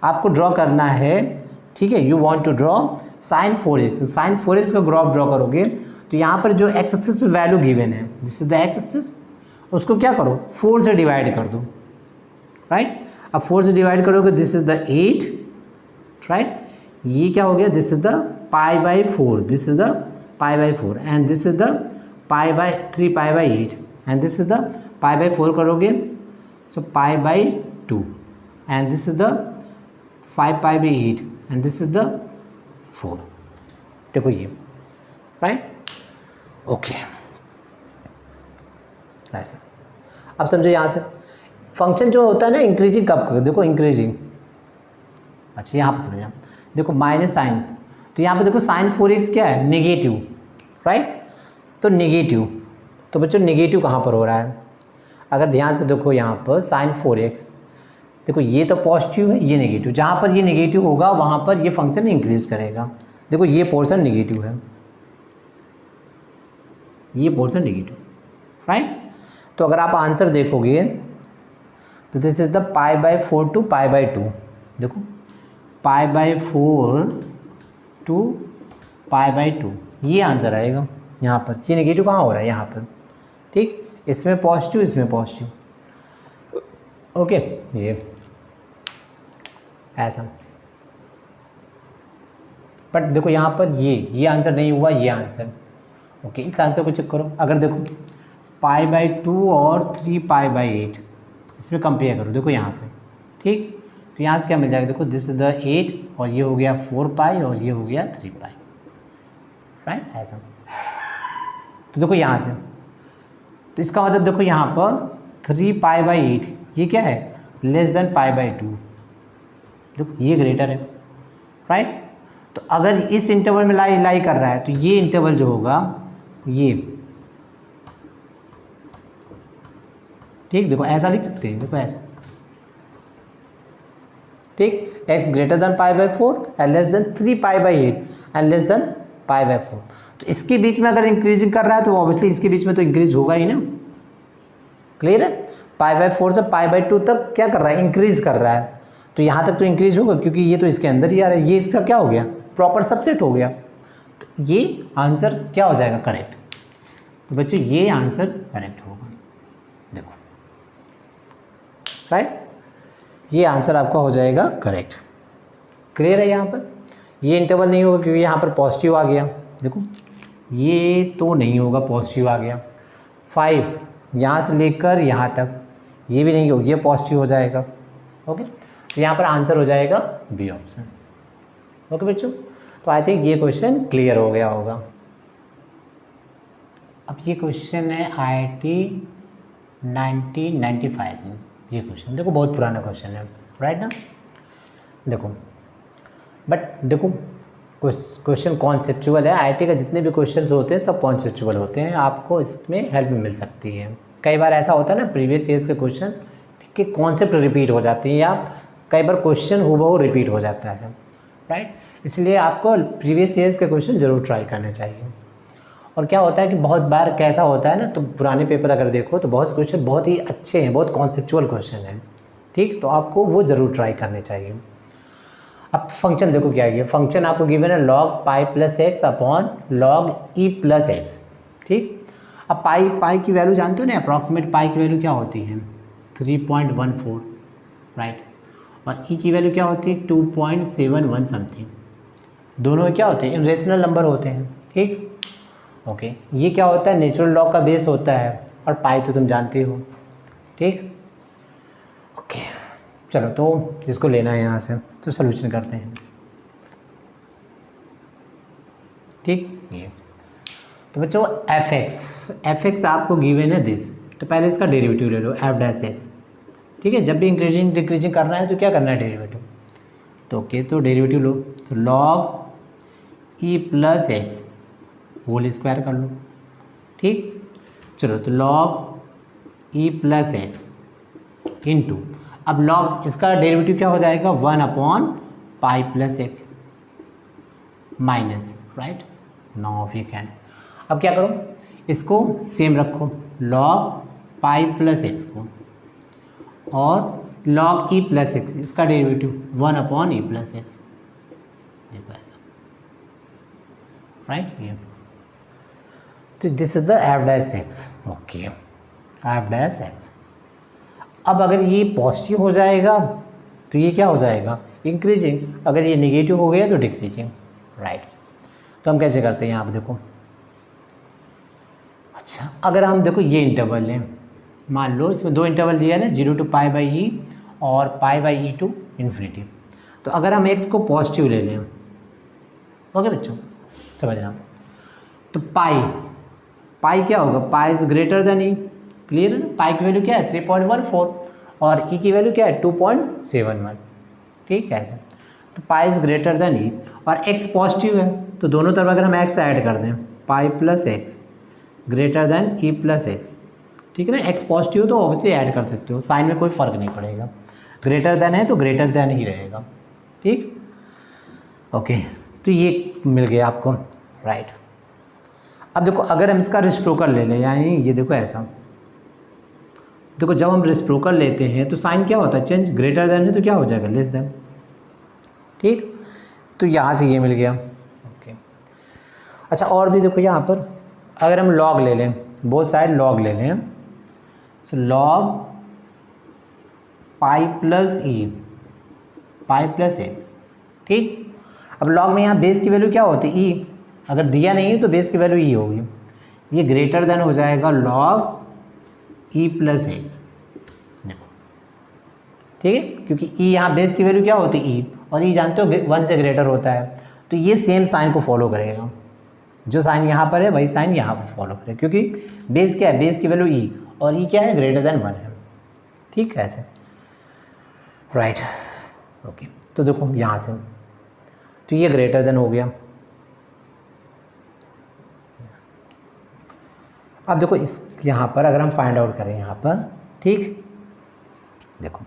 आपको ड्रॉ करना है, ठीक है। You want to draw sine 4x, तो साइन 4x का ग्राफ ड्रॉ करोगे तो यहाँ पर जो एक्स एक्सिस पे वैल्यू गिवन है, this is the x axis, उसको क्या करो 4 से डिवाइड कर दो, राइट। अब 4 से डिवाइड करोगे दिस इज द 8, राइट। ये क्या हो गया this is the π/4, this is the π/4 and this is the 3π/8 and this is the π/4 करोगे so π/2 and this is the 5π/8 and this is the 4, देखो ये, राइट, ओके ऐसा। अब समझो यहाँ से फंक्शन जो होता है ना इंक्रीजिंग कब करो, देखो इंक्रीजिंग, अच्छा यहाँ पर समझना, देखो माइनस साइन, तो यहाँ पे देखो साइन 4x क्या है नेगेटिव, राइट। तो नेगेटिव, तो बच्चों नेगेटिव कहाँ पर हो रहा है, अगर ध्यान से देखो यहाँ पर साइन 4x, देखो ये तो पॉजिटिव है ये नेगेटिव, जहाँ पर ये नेगेटिव होगा वहाँ पर ये फंक्शन इंक्रीज करेगा, देखो ये पोर्शन नेगेटिव है, ये पोर्शन नेगेटिव, राइट। तो अगर आप आंसर देखोगे तो दिस इज द π/4 टू π/2, देखो π/4 टू π/2, ये आंसर आएगा यहाँ पर। ये नेगेटिव कहाँ हो रहा है यहाँ पर, ठीक, इसमें पॉजिटिव इसमें पॉजिटिव, ओके, ये ऐसा। बट देखो यहाँ पर ये आंसर नहीं हुआ, ये आंसर। ओके, इस आंसर को चेक करो। अगर देखो π/2 और 3π/8 इसमें कंपेयर करो, देखो यहाँ से, ठीक। तो यहाँ से क्या मिल जाएगा, देखो दिस इज द 8 और ये हो गया 4π और ये हो गया 3π, राइट, ऐसा। तो देखो यहाँ से, तो इसका मतलब देखो यहाँ पर 3π/8 ये क्या है, लेस देन π/2, देखो ये ग्रेटर है, राइट। तो अगर इस इंटरवल में लाई कर रहा है तो ये इंटरवल जो होगा ये, ठीक, देखो ऐसा लिख सकते हैं, देखो ऐसा, ठीक, x greater than π/4 and less than 3π/8 and less than π/4। तो इसके बीच में अगर इंक्रीजिंग कर रहा है तो ऑब्वियसली इसके बीच में तो इंक्रीज होगा ही ना, क्लियर है। π/4 से π/2 तक क्या कर रहा है, इंक्रीज कर रहा है, तो यहाँ तक तो इंक्रीज होगा क्योंकि ये तो इसके अंदर ही आ रहा है, ये इसका क्या हो गया, प्रॉपर सबसेट हो गया। तो ये आंसर क्या हो जाएगा, करेक्ट। तो बच्चों ये आंसर करेक्ट होगा, देखो, राइट, ये आंसर आपका हो जाएगा करेक्ट। क्लियर है। यहाँ पर ये इंटरवल नहीं होगा क्योंकि यहाँ पर पॉजिटिव आ गया, देखो ये तो नहीं होगा, पॉजिटिव आ गया। 5 यहाँ से लेकर यहाँ तक ये भी नहीं होगा, ये पॉजिटिव हो जाएगा। ओके, तो यहाँ पर आंसर हो जाएगा बी ऑप्शन। ओके बच्चों, तो आई थिंक ये क्वेश्चन क्लियर हो गया होगा। अब ये क्वेश्चन है IIT 1995 में, ये क्वेश्चन देखो बहुत पुराना क्वेश्चन है, राइट ना। देखो बट देखो क्वेश्चन कॉन्सेप्चुअल है, IIT का जितने भी क्वेश्चन होते हैं सब कॉन्सेप्चुअल होते हैं, आपको इसमें हेल्प मिल सकती है। कई बार ऐसा होता है ना, प्रीवियस ईयर्स के क्वेश्चन के कॉन्सेप्ट रिपीट हो जाते हैं या कई बार क्वेश्चन हूबहू रिपीट हो जाता है, राइट। इसलिए आपको प्रीवियस ईयर्स के क्वेश्चन ज़रूर ट्राई करने चाहिए। और क्या होता है कि बहुत बार कैसा होता है ना, तो पुराने पेपर अगर देखो तो बहुत क्वेश्चन बहुत ही अच्छे हैं, बहुत कॉन्सेप्चुअल क्वेश्चन हैं, ठीक, तो आपको वो ज़रूर ट्राई करने चाहिए। अब फंक्शन देखो क्या है, फंक्शन आपको गिवन है log π+x upon log e+x, ठीक। अब पाई की वैल्यू जानते हो ना, अप्रॉक्सीमेट पाई की वैल्यू क्या होती है 3.14, राइट, और ई की वैल्यू क्या होती है 2.71 समथिंग, दोनों क्या होते हैं, इरेशनल नंबर होते हैं, ठीक। ओके, ये क्या होता है, नेचुरल लॉग का बेस होता है, और पाई तो तुम जानते हो, ठीक। ओके, चलो तो इसको लेना है यहाँ से, तो सोल्यूशन करते हैं, ठीक। ये तो बच्चों fx आपको गिवन है दिस, तो पहले इसका डेरिवेटिव ले लो f'(x), ठीक है। जब भी इंक्रीजिंग डिक्रीजिंग करना है तो क्या करना है, डेरिवेटिव। तो ओके, तो डेरिवेटिव लो, तो log e+x होल स्क्वायर कर लो, ठीक। चलो तो log e+x इंटू, अब log इसका डेरिवेटिव क्या हो जाएगा 1/π+x minus, right. Now we can, अब क्या करो, इसको सेम रखो log π+x को, और log e+x इसका डेरिवेटिव 1/e+x, देखो ऐसा, राइट। ये तो this is the f'(x), okay, f'(x). अब अगर ये पॉजिटिव हो जाएगा तो ये क्या हो जाएगा, इंक्रीजिंग, अगर ये नेगेटिव हो गया तो डिक्रीजिंग, राइट। तो हम कैसे करते हैं यहाँ पर देखो, अच्छा अगर हम देखो ये इंटरवल लें, मान लो इसमें 2 इंटरवल दिया है ना, 0 to π/e और π/e to इन्फिनिटी। तो अगर हम x को पॉजिटिव ले लें, ओके बच्चों समझना, तो पाई क्या होगा, pi is greater then E, clear है ना। पाई की वैल्यू क्या है 3.14 और ई की वैल्यू क्या है 2.71, ठीक है ऐसे। तो पाई इज ग्रेटर देन ई और x पॉजिटिव है, तो दोनों तरफ अगर हम x ऐड कर दें, π+x ग्रेटर देन e+x, ठीक है ना। x पॉजिटिव हो तो ऑब्वियसली ऐड कर सकते हो, साइन में कोई फ़र्क नहीं पड़ेगा, ग्रेटर देन है तो ग्रेटर देन ही रहेगा, ठीक। ओके, तो ये मिल गया आपको, राइट। अब देखो अगर हम इसका रेसिप्रोकल ले लें, यानी ये देखो ऐसा, देखो जब हम रेसिप्रोकल लेते हैं तो साइन क्या होता है चेंज, ग्रेटर देन है तो क्या हो जाएगा लेस देन, ठीक। तो यहाँ से ये मिल गया, ओके। अच्छा और भी देखो यहाँ पर अगर हम लॉग ले लें, बोथ साइड लॉग ले लें, सो लॉग पाई प्लस ई, पाई प्लस एक्स। ठीक, अब लॉग में यहाँ बेस की वैल्यू क्या होती है, ई। अगर दिया नहीं है तो बेस की वैल्यू ई होगी। ये ग्रेटर देन हो जाएगा लॉग ई प्लस एक्स। ठीक है, क्योंकि ई यहाँ बेस की वैल्यू क्या होती है, ई, और ई जानते हो 1 से ग्रेटर होता है, तो ये सेम साइन को फॉलो करेगा। जो साइन यहाँ पर है वही साइन यहाँ पर फॉलो करेगा, क्योंकि बेस क्या है, बेस की वैल्यू ई, और ई क्या है, ग्रेटर देन 1 है। ठीक है, ऐसे राइट। ओके, तो देखो यहाँ से तो ये ग्रेटर देन हो गया। अब देखो इस यहाँ पर अगर हम फाइंड आउट करें यहाँ पर, ठीक, देखो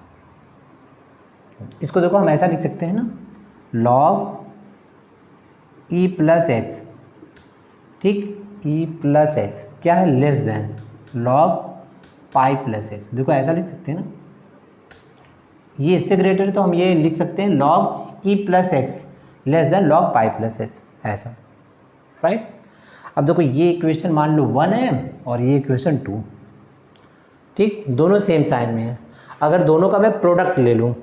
इसको देखो हम ऐसा लिख सकते हैं ना, लॉग ई प्लस एक्स। ठीक, ई प्लस एक्स क्या है, less then log pi plus x. देखो ऐसा लिख सकते हैं ना, ये इससे ग्रेटर है तो हम ये लिख सकते हैं log E plus x less than log pi plus x, ऐसा, राइट। अब देखो ये इक्वेशन मान लो 1 है और ये इक्वेशन 2। ठीक, दोनों सेम साइन में है। अगर दोनों का मैं प्रोडक्ट ले लूँ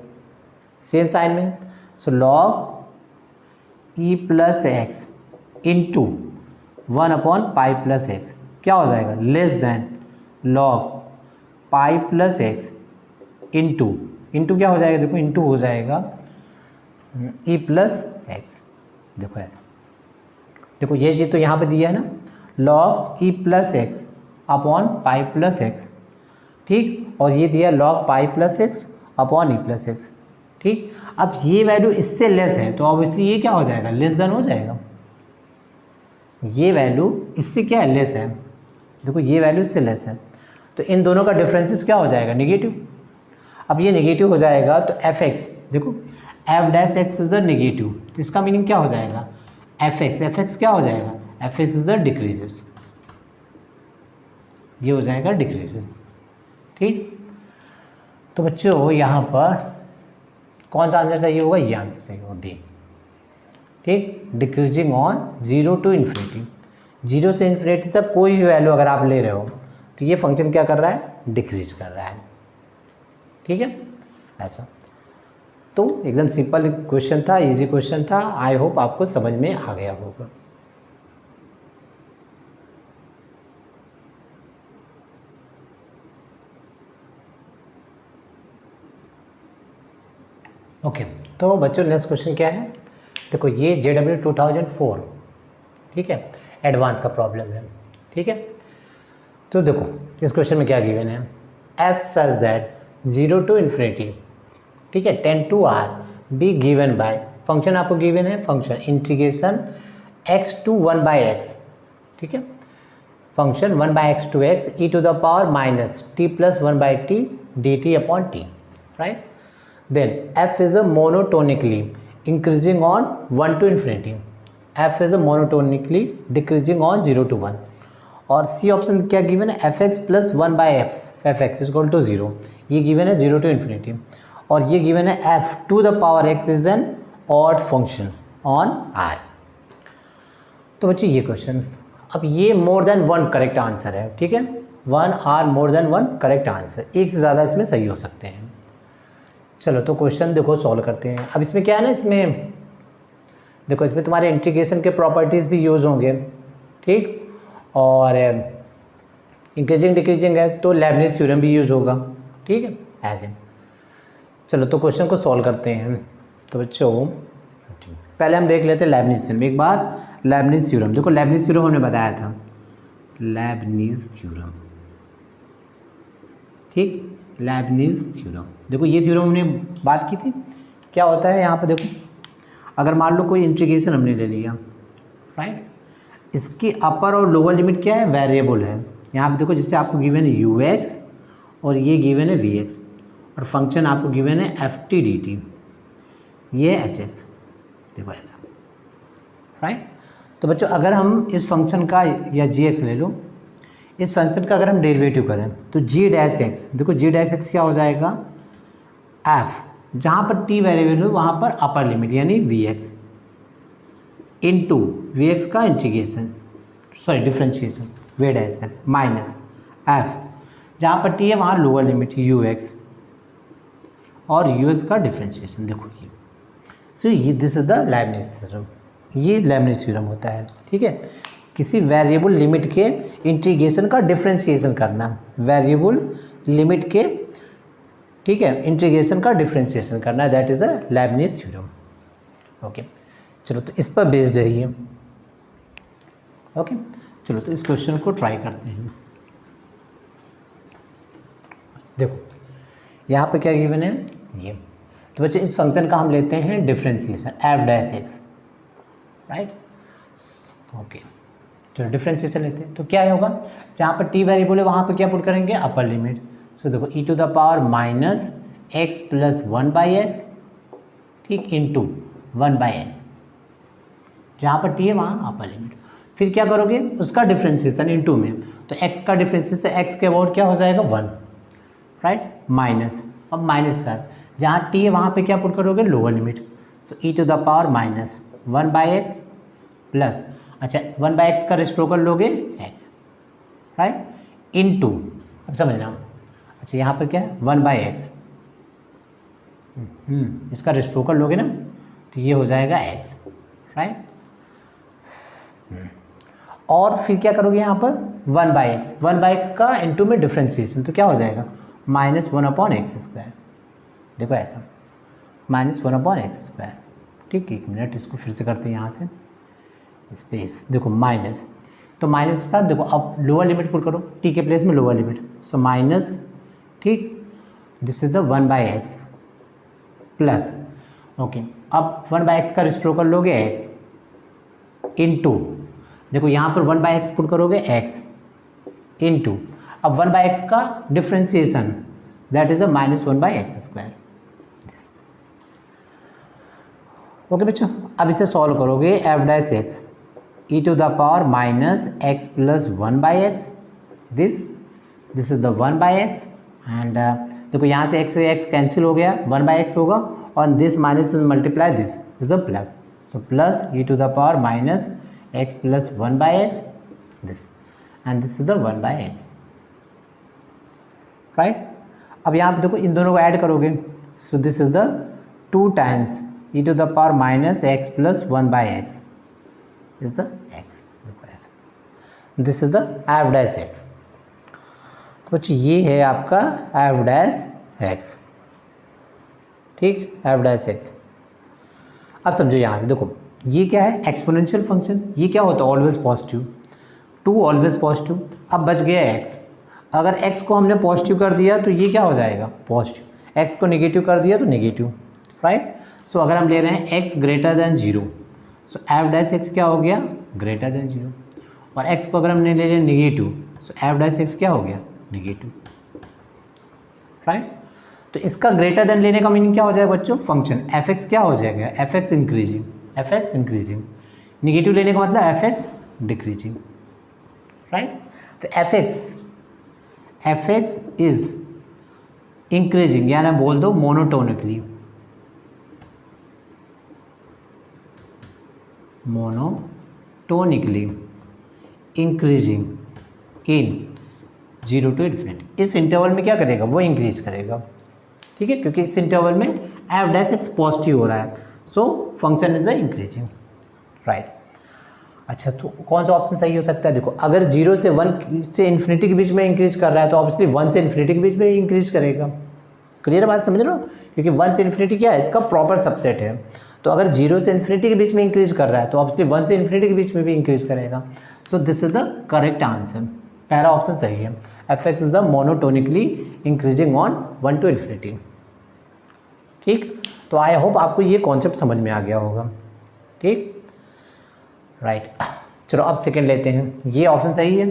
सेम साइन में, so log E plus x into 1 upon pi plus x क्या हो जाएगा, less then log pi plus x into क्या हो जाएगा, देखो इंटू हो जाएगा ई प्लस एक्स। देखो ऐसा, देखो ये चीज़ तो यहाँ पे दिया है ना, log E plus x upon pi plus x. ठीक, और ये दिया log pi plus x upon E plus x. ठीक, अब ये वैल्यू इससे लेस है तो ऑब्वियसली ये क्या हो जाएगा, लेस देन हो जाएगा। ये वैल्यू इससे क्या है, लेस है। देखो ये वैल्यू इससे लेस है, तो इन दोनों का डिफरेंसेस क्या हो जाएगा, नेगेटिव। अब ये नेगेटिव हो जाएगा तो एफ एक्स, देखो F dash x is the negative, तो इसका मीनिंग क्या हो जाएगा, एफ एक्स क्या हो जाएगा, f x is the decreases, ये हो जाएगा डिक्रीजेस। ठीक, तो बच्चों यहाँ पर कौन सा आंसर सही होगा, ये आंसर सही होगा, डी। ठीक, डिक्रीजिंग ऑन 0 to इन्फिनिटी, 0 से इन्फिनिटी तक कोई भी वैल्यू अगर आप ले रहे हो तो ये फंक्शन क्या कर रहा है, डिक्रीज कर रहा है। ठीक है, ऐसा। तो एकदम सिंपल क्वेश्चन था, इजी क्वेश्चन था। आई होप आपको समझ में आ गया होगा। ओके, तो बच्चों नेक्स्ट क्वेश्चन क्या है, देखो ये JW 2004, ठीक है, एडवांस का प्रॉब्लम है। ठीक है, तो देखो इस क्वेश्चन में क्या गिवन है, F such that 0 to infinity, ठीक है, 10 to r be given by, function आपको गिवन है, function integration x to 1 by x, ठीक है, function 1 by x to x e to the power minus t plus 1 by t dt upon t, right? Then f is a monotonically increasing on 1 to infinity, f is a monotonically decreasing on 0 to 1, और C option क्या given है, F x plus 1 by F X equal to 0, ये given है 0 to infinity, और ये given है f to the power x is an odd function on r। तो बच्चों ये क्वेश्चन, अब ये मोर देन 1 करेक्ट आंसर है। ठीक है, 1 or more than 1 correct answer, एक से ज़्यादा इसमें सही हो सकते हैं। चलो तो क्वेश्चन देखो सॉल्व करते हैं। अब इसमें क्या है ना, इसमें देखो इसमें तुम्हारे इंटीग्रेशन के प्रॉपर्टीज़ भी यूज़ होंगे। ठीक, और इंक्रीजिंग डिक्रीजिंग है तो लेबनिज़ थ्योरम भी यूज़ होगा। ठीक है, ऐसे। चलो तो क्वेश्चन को सॉल्व करते हैं। तो बच्चों पहले हम देख लेते हैं लेबनिज़ थ्योरम। एक बार लेबनिज़ थ्योरम, देखो लेबनिज़ थ्योरम हमने बताया था, लेबनिज़ थ्योरम, ठीक, लेबनिज़ थ्योरम। देखो ये थ्योरम हमने बात की थी, क्या होता है यहाँ पर देखो, अगर मान लो कोई इंटीग्रेशन हमने ले लिया, राइट, इसकी अपर और लोअर लिमिट क्या है, वेरिएबल है। यहाँ पे देखो जिससे आपको गिवन है ux और ये गिवन है vx, और फंक्शन आपको गिवन है ft dt, ये है hx। देखो ऐसा, राइट। तो बच्चों अगर हम इस फंक्शन का या gx ले लो, इस फंक्शन का अगर हम डेरिवेटिव करें तो g डैश x, देखो g डैश x क्या हो जाएगा, f, जहाँ पर t वेरिएबल हो वहाँ पर अपर लिमिट यानी vx इंटू vx का integration, sorry differentiation, v dash x minus f, जहाँ पर t है वहाँ लोअर लिमिट ux और ux का डिफ्रेंशिएशन। देखो ये सो ये this is the Leibniz theorem, ये लेबनिज़ थ्योरम होता है। ठीक है, किसी वेरिएबल लिमिट के इंटीग्रेशन का डिफ्रेंशिएशन करना, वेरिएबल लिमिट के, ठीक है, इंटीग्रेशन का डिफ्रेंशिएशन करना, that is a Leibniz theorem. Okay, चलो तो इस पर बेस्ड है ये। ओके, चलो तो इस क्वेश्चन को ट्राई करते हैं। देखो यहाँ पे क्या गिवन है ये, तो बच्चे इस फंक्शन का हम लेते हैं differentiation F dash x, right. Okay, चलो डिफ्रेंशिएशन लेते हैं। तो क्या होगा, जहाँ पर टी वेरिएबल है वहाँ पर क्या पुट करेंगे, अपर लिमिट। सो देखो e to the power minus x plus 1/x, ठीक, इंटू 1/x, जहाँ पर टी है वहाँ अपर लिमिट। फिर क्या करोगे, उसका डिफ्रेंशिएशन इनटू में, तो x का डिफ्रेंशिएशन x के अबाउट क्या हो जाएगा 1, राइट, माइनस, अब माइनस के साथ जहाँ t है वहाँ पे क्या पुट करोगे, lower limit. So E to the power minus 1/x plus, अच्छा 1/x का रेसिप्रोकल लोगे x, राइट, इनटू, अब समझना, अच्छा यहाँ पर क्या है 1/x, इसका रेसिप्रोकल लोगे ना तो ये हो जाएगा x, राइट। और फिर क्या करोगे यहाँ पर 1/x का इनटू में डिफ्रेंशिएशन, तो क्या हो जाएगा -1/x²। देखो ऐसा -1/x², ठीक। एक मिनट, इसको फिर से करते हैं यहाँ से स्पेस, देखो माइनस, तो माइनस के साथ देखो अब लोअर लिमिट पुट करो, टी के प्लेस में लोअर लिमिट, सो माइनस, ठीक, this is the 1/x plus, okay, अब 1/x का रेसिप्रोकल लोगे x इनटू, देखो यहाँ पर 1/x पुट करोगे x इनटू, अब 1/x का differentiation that is a -1/x²। Okay बच्चों, अब इसे सॉल्व करोगे F dash X E to the power minus x plus 1/x, this is the 1/x and देखो यहाँ से x कैंसिल हो गया, 1/x होगा, और this minus multiply this is the plus, so plus e to the power minus x plus 1/x, this and this is the 1/x, right. अब यहाँ पे देखो इन दोनों को ऐड करोगे, so this is the 2 times e to the power minus x plus 1/x is the x, देखो ऐसा, this is the f dash x. तो ये है आपका एफ डैश एक्स, ठीक, एफ डैश एक्स। अब समझो यहाँ से, देखो ये क्या है, एक्सपोनेंशियल फंक्शन, ये क्या होता है, ऑलवेज पॉजिटिव, 2 ऑलवेज पॉजिटिव। अब बच गया x, अगर x को हमने पॉजिटिव कर दिया तो ये क्या हो जाएगा, पॉजिटिव, x को नेगेटिव कर दिया तो नेगेटिव, राइट। सो अगर हम ले रहे हैं x ग्रेटर देन 0, सो एफ डैश एक्स क्या हो गया, ग्रेटर देन 0, और x को अगर हमने ले लिया नेगेटिव, सो एफ डैश एक्स क्या हो गया, नेगेटिव, राइट। तो इसका ग्रेटर देन लेने का मीनिंग क्या हो जाएगा बच्चों, फंक्शन एफ एक्स क्या हो जाएगा, f x increasing, F x increasing, negative लेने का मतलब एफ एक्स डिक्रीजिंग, राइट। तो एफ एक्स इज इंक्रीजिंग, यानी बोल दो मोनोटोनिकली, इंक्रीजिंग इन 0 to ∞। इस इंटरवल में क्या करेगा, वो इंक्रीज करेगा, ठीक है, क्योंकि इस इंटरवल में एफ डैश एक्स पॉजिटिव हो रहा है, so function is the increasing, right. अच्छा, तो कौन सा ऑप्शन सही हो सकता है, देखो अगर 0 से 1 से इन्फिनिटी के बीच में इंक्रीज कर रहा है तो ऑब्वियसली 1 से इन्फिनिटी के बीच में इंक्रीज करेगा। क्लियर बात समझ रहे हो, क्योंकि 1 से इन्फिनिटी क्या है, इसका प्रॉपर सबसेट है, तो अगर 0 से इन्फिनिटी के बीच में इंक्रीज कर रहा है तो ऑब्वियसली 1 से इन्फिनिटी के बीच में भी इंक्रीज करेगा। सो this is the correct answer, पहला ऑप्शन सही है, F x is the monotonically increasing on 1 to ∞। ठीक, तो आई होप आपको ये कॉन्सेप्ट समझ में आ गया होगा, ठीक, राइट। चलो अब सेकंड लेते हैं, ये ऑप्शन सही है,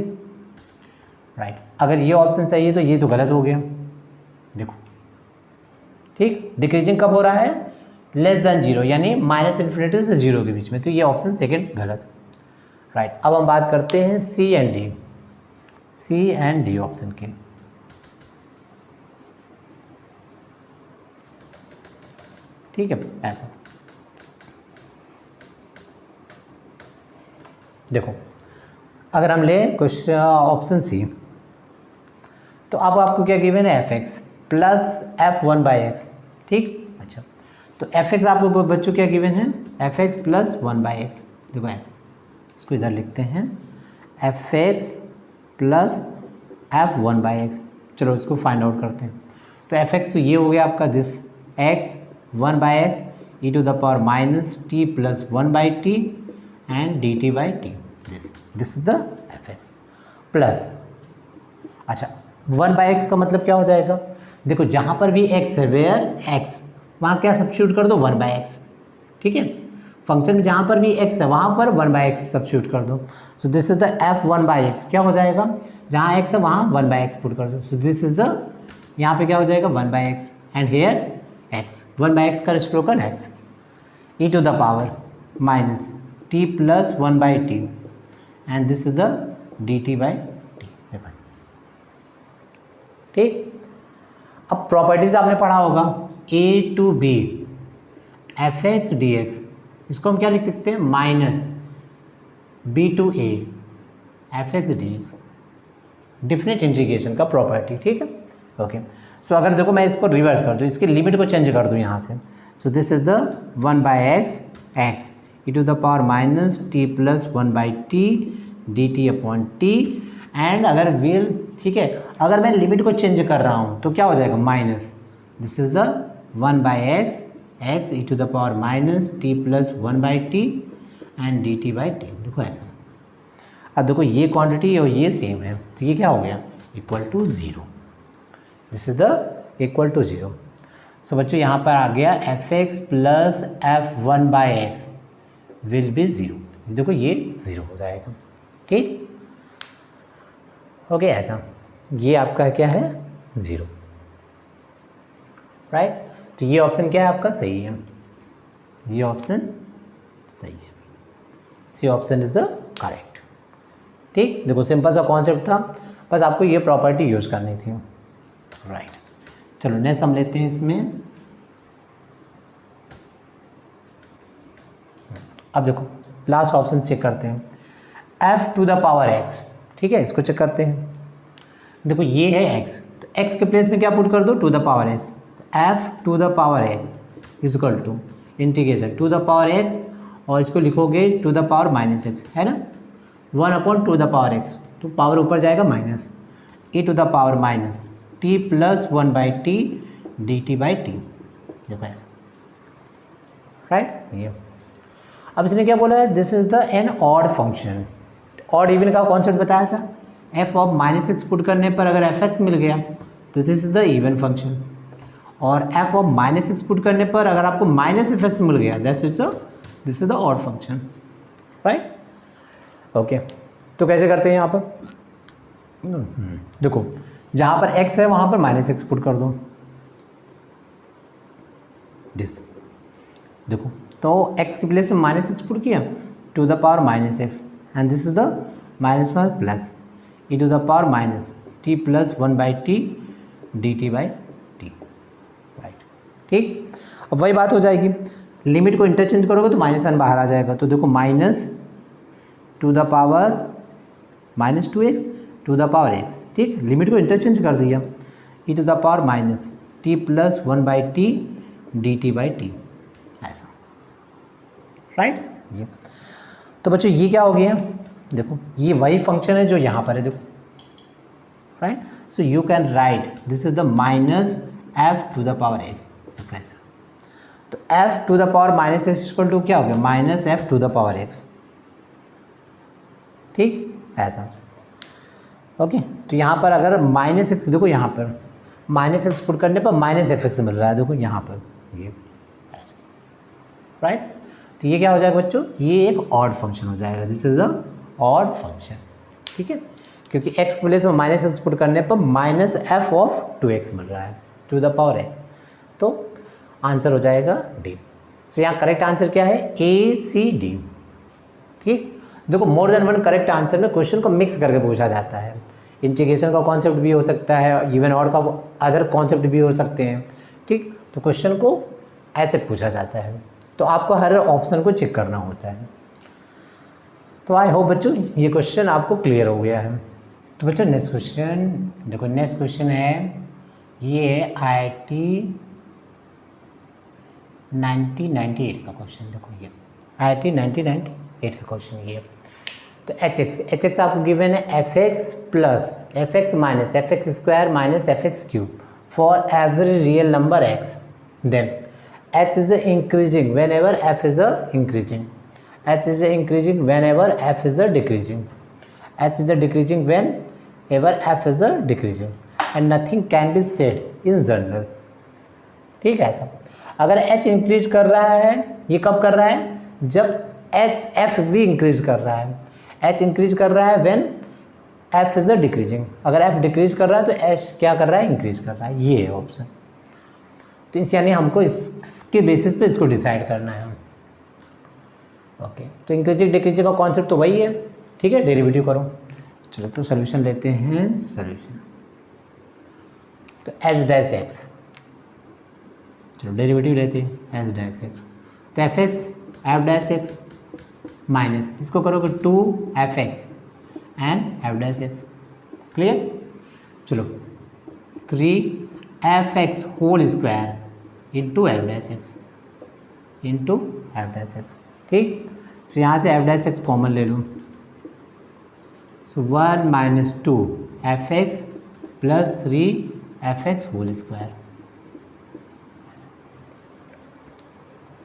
राइट। अगर ये ऑप्शन सही है तो ये तो गलत हो गया, देखो, ठीक, डिक्रीजिंग कब हो रहा है, लेस देन 0, यानी -∞ से 0 के बीच में, तो ये ऑप्शन सेकंड गलत, राइट। अब हम बात करते हैं सी एंड डी ऑप्शन की। ठीक है, ऐसा देखो, अगर हम लें क्वेश्चन ऑप्शन सी, तो अब आपको क्या गिवन है, एफ एक्स प्लस f1/x, ठीक। अच्छा, तो एफ एक्स आप लोग बच्चों क्या गिवन है, एफ एक्स प्लस 1/x। देखो ऐसे इसको इधर लिखते हैं, F x plus f 1/x। चलो इसको फाइंड आउट करते हैं। तो एफ एक्स तो ये हो गया आपका this x 1/x e to the power minus t plus 1/t and d t by t. This is the f x plus, अच्छा 1/x का मतलब क्या हो जाएगा, देखो जहाँ पर भी x है, वेयर x, वहाँ क्या सब्स्टिट्यूट कर दो 1/x, ठीक है। फंक्शन में जहाँ पर भी x है वहाँ पर 1/x सब्स्टिट्यूट कर दो। सो this is the f 1/x, क्या हो जाएगा, जहाँ x है वहाँ 1/x पुट कर दो। सो दिस इज द, यहाँ पे क्या हो जाएगा 1/x and hair x, 1/x का reciprocal x e to the power minus t plus 1/t and this is the dt by t. ठीक, अब प्रॉपर्टीज आपने पढ़ा होगा, a to b f x d x, इसको हम क्या लिख सकते हैं, minus b to a f x d x, different integration का प्रॉपर्टी, ठीक है। ओके, सो अगर देखो मैं इसको रिवर्स कर दूँ, इसकी लिमिट को चेंज कर दूँ यहाँ से, so this is the 1/x x e to the power minus t plus 1/t d t upon t and अगर विल, ठीक है, अगर मैं लिमिट को चेंज कर रहा हूँ तो क्या हो जाएगा, minus this is the 1/x x e to the power minus t plus 1/t and d t by t. देखो ऐसा, अब देखो ये क्वांटिटी और ये सेम है, तो ये क्या हो गया, equal to 0। This is the equal to 0। So बच्चों यहाँ पर आ गया f x plus f 1/x will be 0। देखो ये 0 हो जाएगा, ठीक। ओके, ऐसा ये आपका क्या है 0, राइट। तो ये ऑप्शन क्या है आपका, सही है, ये ऑप्शन सही है, C option is the correct. ठीक, देखो सिंपल सा कॉन्सेप्ट था, बस आपको ये प्रॉपर्टी यूज करनी थी, राइट। चलो नेक्स्ट हम लेते हैं इसमें, अब देखो लास्ट ऑप्शन चेक करते हैं, f to the power x, ठीक है, इसको चेक करते हैं। देखो ये है x, तो x के प्लेस में क्या पुट कर दो, to the power x, f to the power x is equal to integration to the power x, और इसको लिखोगे to the power minus x, है ना, 1/2 द पावर x, तो पावर ऊपर जाएगा minus, e to the power minus t plus 1/t dt by t. देखो ऐसा, राइट। ये अब इसने क्या बोला है, this is the an odd function, odd even का कॉन्सेप्ट बताया था, f ऑफ -x पुट करने पर अगर fx मिल गया तो this is the even function, और f ऑफ -x पुट करने पर अगर आपको -fx मिल गया this is the odd function, right. Okay, तो कैसे करते हैं यहाँ पर, देखो जहाँ पर x है वहाँ पर -x पुट कर दो, दिस देखो, तो x की प्लेस में -x पुट किया, to the power -x and this is the minus minus plus e to the power minus t plus 1/t d t by t, right. ठीक, अब वही बात हो जाएगी, लिमिट को इंटरचेंज करोगे तो -1 बाहर आ जाएगा, तो देखो minus to the power -2x to the power x, ठीक, लिमिट को इंटरचेंज कर दिया, e to the power minus t plus 1/t d t by t, ऐसा, राइट। ये तो बच्चों ये क्या हो गया, देखो ये वही फंक्शन है जो यहाँ पर है, देखो, right. So you can write this is the minus f to the power x, ऐसा, तो f to the power minus x equal to क्या हो गया, minus f to the power x, ठीक, ऐसा। ओके, तो यहाँ पर अगर -x, देखो यहाँ पर -x पुट करने पर -fx मिल रहा है, देखो यहाँ पर ये ऐसा, राइट। तो ये क्या हो जाएगा बच्चों, ये एक ऑड फंक्शन हो जाएगा, this is the odd function, ठीक है, क्योंकि x के प्लेस में -x पुट करने पर -f ऑफ 2x मिल रहा है टू द पावर x, तो आंसर हो जाएगा डी। सो यहाँ करेक्ट आंसर क्या है, ACD, ठीक। देखो more than one correct answer में क्वेश्चन को मिक्स करके पूछा जाता है, इंटीग्रेशन का कॉन्सेप्ट भी हो सकता है, इवन ऑड का अदर कॉन्सेप्ट भी हो सकते हैं, ठीक। तो क्वेश्चन को ऐसे पूछा जाता है, तो आपको हर ऑप्शन को चेक करना होता है। तो आई होप बच्चों ये क्वेश्चन आपको क्लियर हो गया है। तो बच्चों नेक्स्ट क्वेश्चन देखो, नेक्स्ट क्वेश्चन है ये IIT 1998 का क्वेश्चन देखो ये IIT 1998 का क्वेश्चन ये। तो एच एक्स आपको गिवन है F x plus f x minus f x square minus f x cube for every real number x, then h is increasing whenever f is increasing, h is increasing whenever f is decreasing, h is decreasing whenever f is decreasing and nothing can be said in general. ठीक है ऐसा। अगर H increase कर रहा है, ये कब कर रहा है? जब एच एफ भी इंक्रीज कर रहा है। एच इंक्रीज कर रहा है when F is the decreasing, अगर एफ डिक्रीज कर रहा है तो एच क्या कर रहा है? इंक्रीज कर रहा है। ये है ऑप्शन। तो इस यानी हमको इसके बेसिस पे इसको डिसाइड करना है। ओके, तो इंक्रीजिंग डिक्रीजिंग का कॉन्सेप्ट तो वही है। ठीक है, डेरिवेटिव करो। चलो तो सोल्यूशन लेते हैं। सोल्यूशन तो एच डैश एक्स, चलो डेरिवेटिव लेते हैं एच डैश एक्स। तो f x f dash x minus इसको करोगे 2 f x and f dash x. Clear? चलो 3 f x whole square into f dash x into f dash x. ठीक, तो यहाँ से एफ डैश एक्स कॉमन ले लूँ। So 1 minus 2 f x plus 3 f x whole square.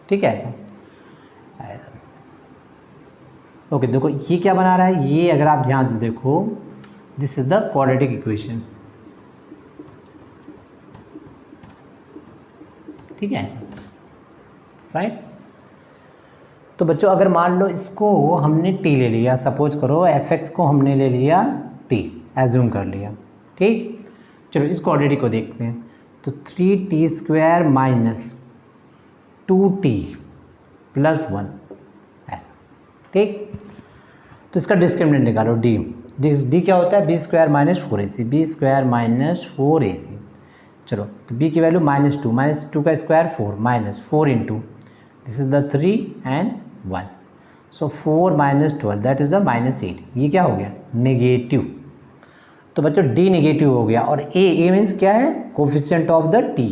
ठीक है ऐसा। ओके देखो ये क्या बना रहा है? ये अगर आप ध्यान से देखो, this is the quadratic equation. ठीक है ऐसा, राइट। तो बच्चों अगर मान लो इसको हमने टी ले लिया, सपोज करो एफ एक्स को हमने ले लिया टी, एज्यूम कर लिया। ठीक, चलो इस क्वाड्रेटिक को देखते हैं। तो 3t square minus 2t plus 1 ऐसा। ठीक, तो इसका डिस्क्रिमिनेंट निकालो डी। डी क्या होता है? B square minus 4ac, b square minus 4ac। चलो तो बी की वैल्यू -2, -2 का square 4 minus 4 into this is the 3 and 1, so 4 minus 12 that is the -8। ये क्या हो गया? नेगेटिव। तो बच्चों डी नेगेटिव हो गया। और ए मीन्स क्या है? Coefficient of the t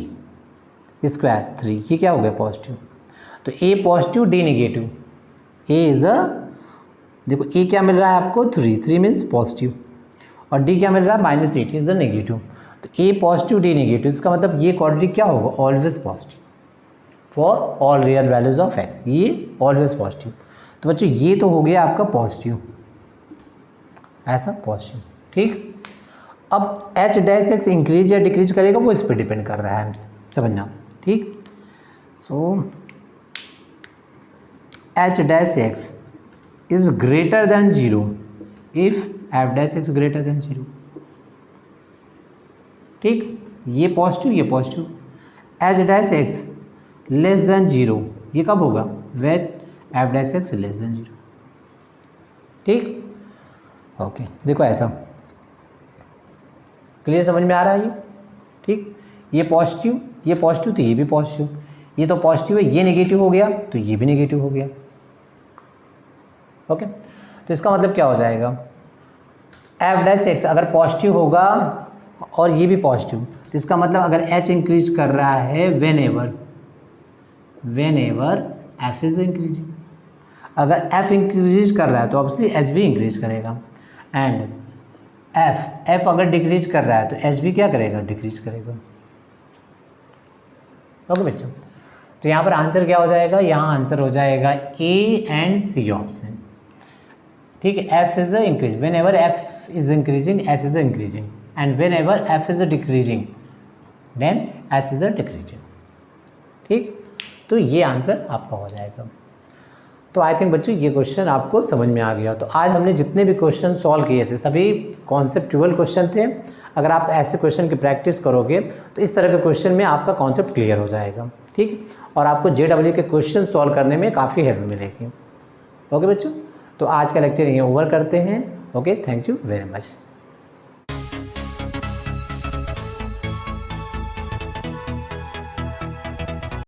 square 3, ये क्या हो गया? पॉजिटिव। तो a positive d negative. A is a, देखो ए क्या मिल रहा है आपको? 3 मीन्स पॉजिटिव, और डी क्या मिल रहा है? -8 इज द नेगेटिव। तो ए पॉजिटिव डी नेगेटिव, इसका मतलब ये क्वाड्रेटिक क्या होगा? Always positive for all real values of x, ये ऑलवेज पॉजिटिव। तो बच्चों ये तो हो गया आपका पॉजिटिव, ऐसा पॉजिटिव। ठीक, अब एच डैश एक्स इंक्रीज या डिक्रीज करेगा वो इस पर डिपेंड कर रहा है, समझना। ठीक, so H dash x is greater than 0 if f dash x greater than 0। ठीक, ये पॉजिटिव ये positive. H dash x less than 0, ये कब होगा? when f dash x less than 0। ठीक, ओके देखो ऐसा क्लियर समझ में आ रहा है ये? ठीक, ये पॉजिटिव तो ये भी पॉजिटिव, ये तो पॉजिटिव है, ये नेगेटिव हो गया तो ये भी नेगेटिव हो गया। ओके, तो इसका मतलब क्या हो जाएगा? एफ डैश एक्स अगर पॉजिटिव होगा और ये भी पॉजिटिव, तो इसका मतलब अगर एच इंक्रीज कर रहा है when ever f is increasing, अगर एफ इंक्रीज कर रहा है तो ऑब्वियसली एच भी इंक्रीज करेगा। एंड एफ अगर डिक्रीज कर रहा है तो एच भी क्या करेगा? डिक्रीज करेगा। ओके बच्चों, तो यहाँ पर आंसर क्या हो जाएगा? यहाँ आंसर हो जाएगा ए एंड सी ऑप्शन। ठीक है, f is the increase whenever f is increasing h is increasing, and whenever f is decreasing then h is decreasing. ठीक, तो ये आंसर आपका हो जाएगा। तो आई थिंक बच्चों ये क्वेश्चन आपको समझ में आ गया। तो आज हमने जितने भी क्वेश्चन सॉल्व किए थे सभी कॉन्सेप्चुअल क्वेश्चन थे। अगर आप ऐसे क्वेश्चन की प्रैक्टिस करोगे तो इस तरह के क्वेश्चन में आपका कॉन्सेप्ट क्लियर हो जाएगा। ठीक, और आपको JEE के क्वेश्चन सॉल्व करने में काफ़ी हेल्प मिलेगी। ओके बच्चों, तो आज का लेक्चर यहीं ओवर करते हैं। Okay, thank you very much.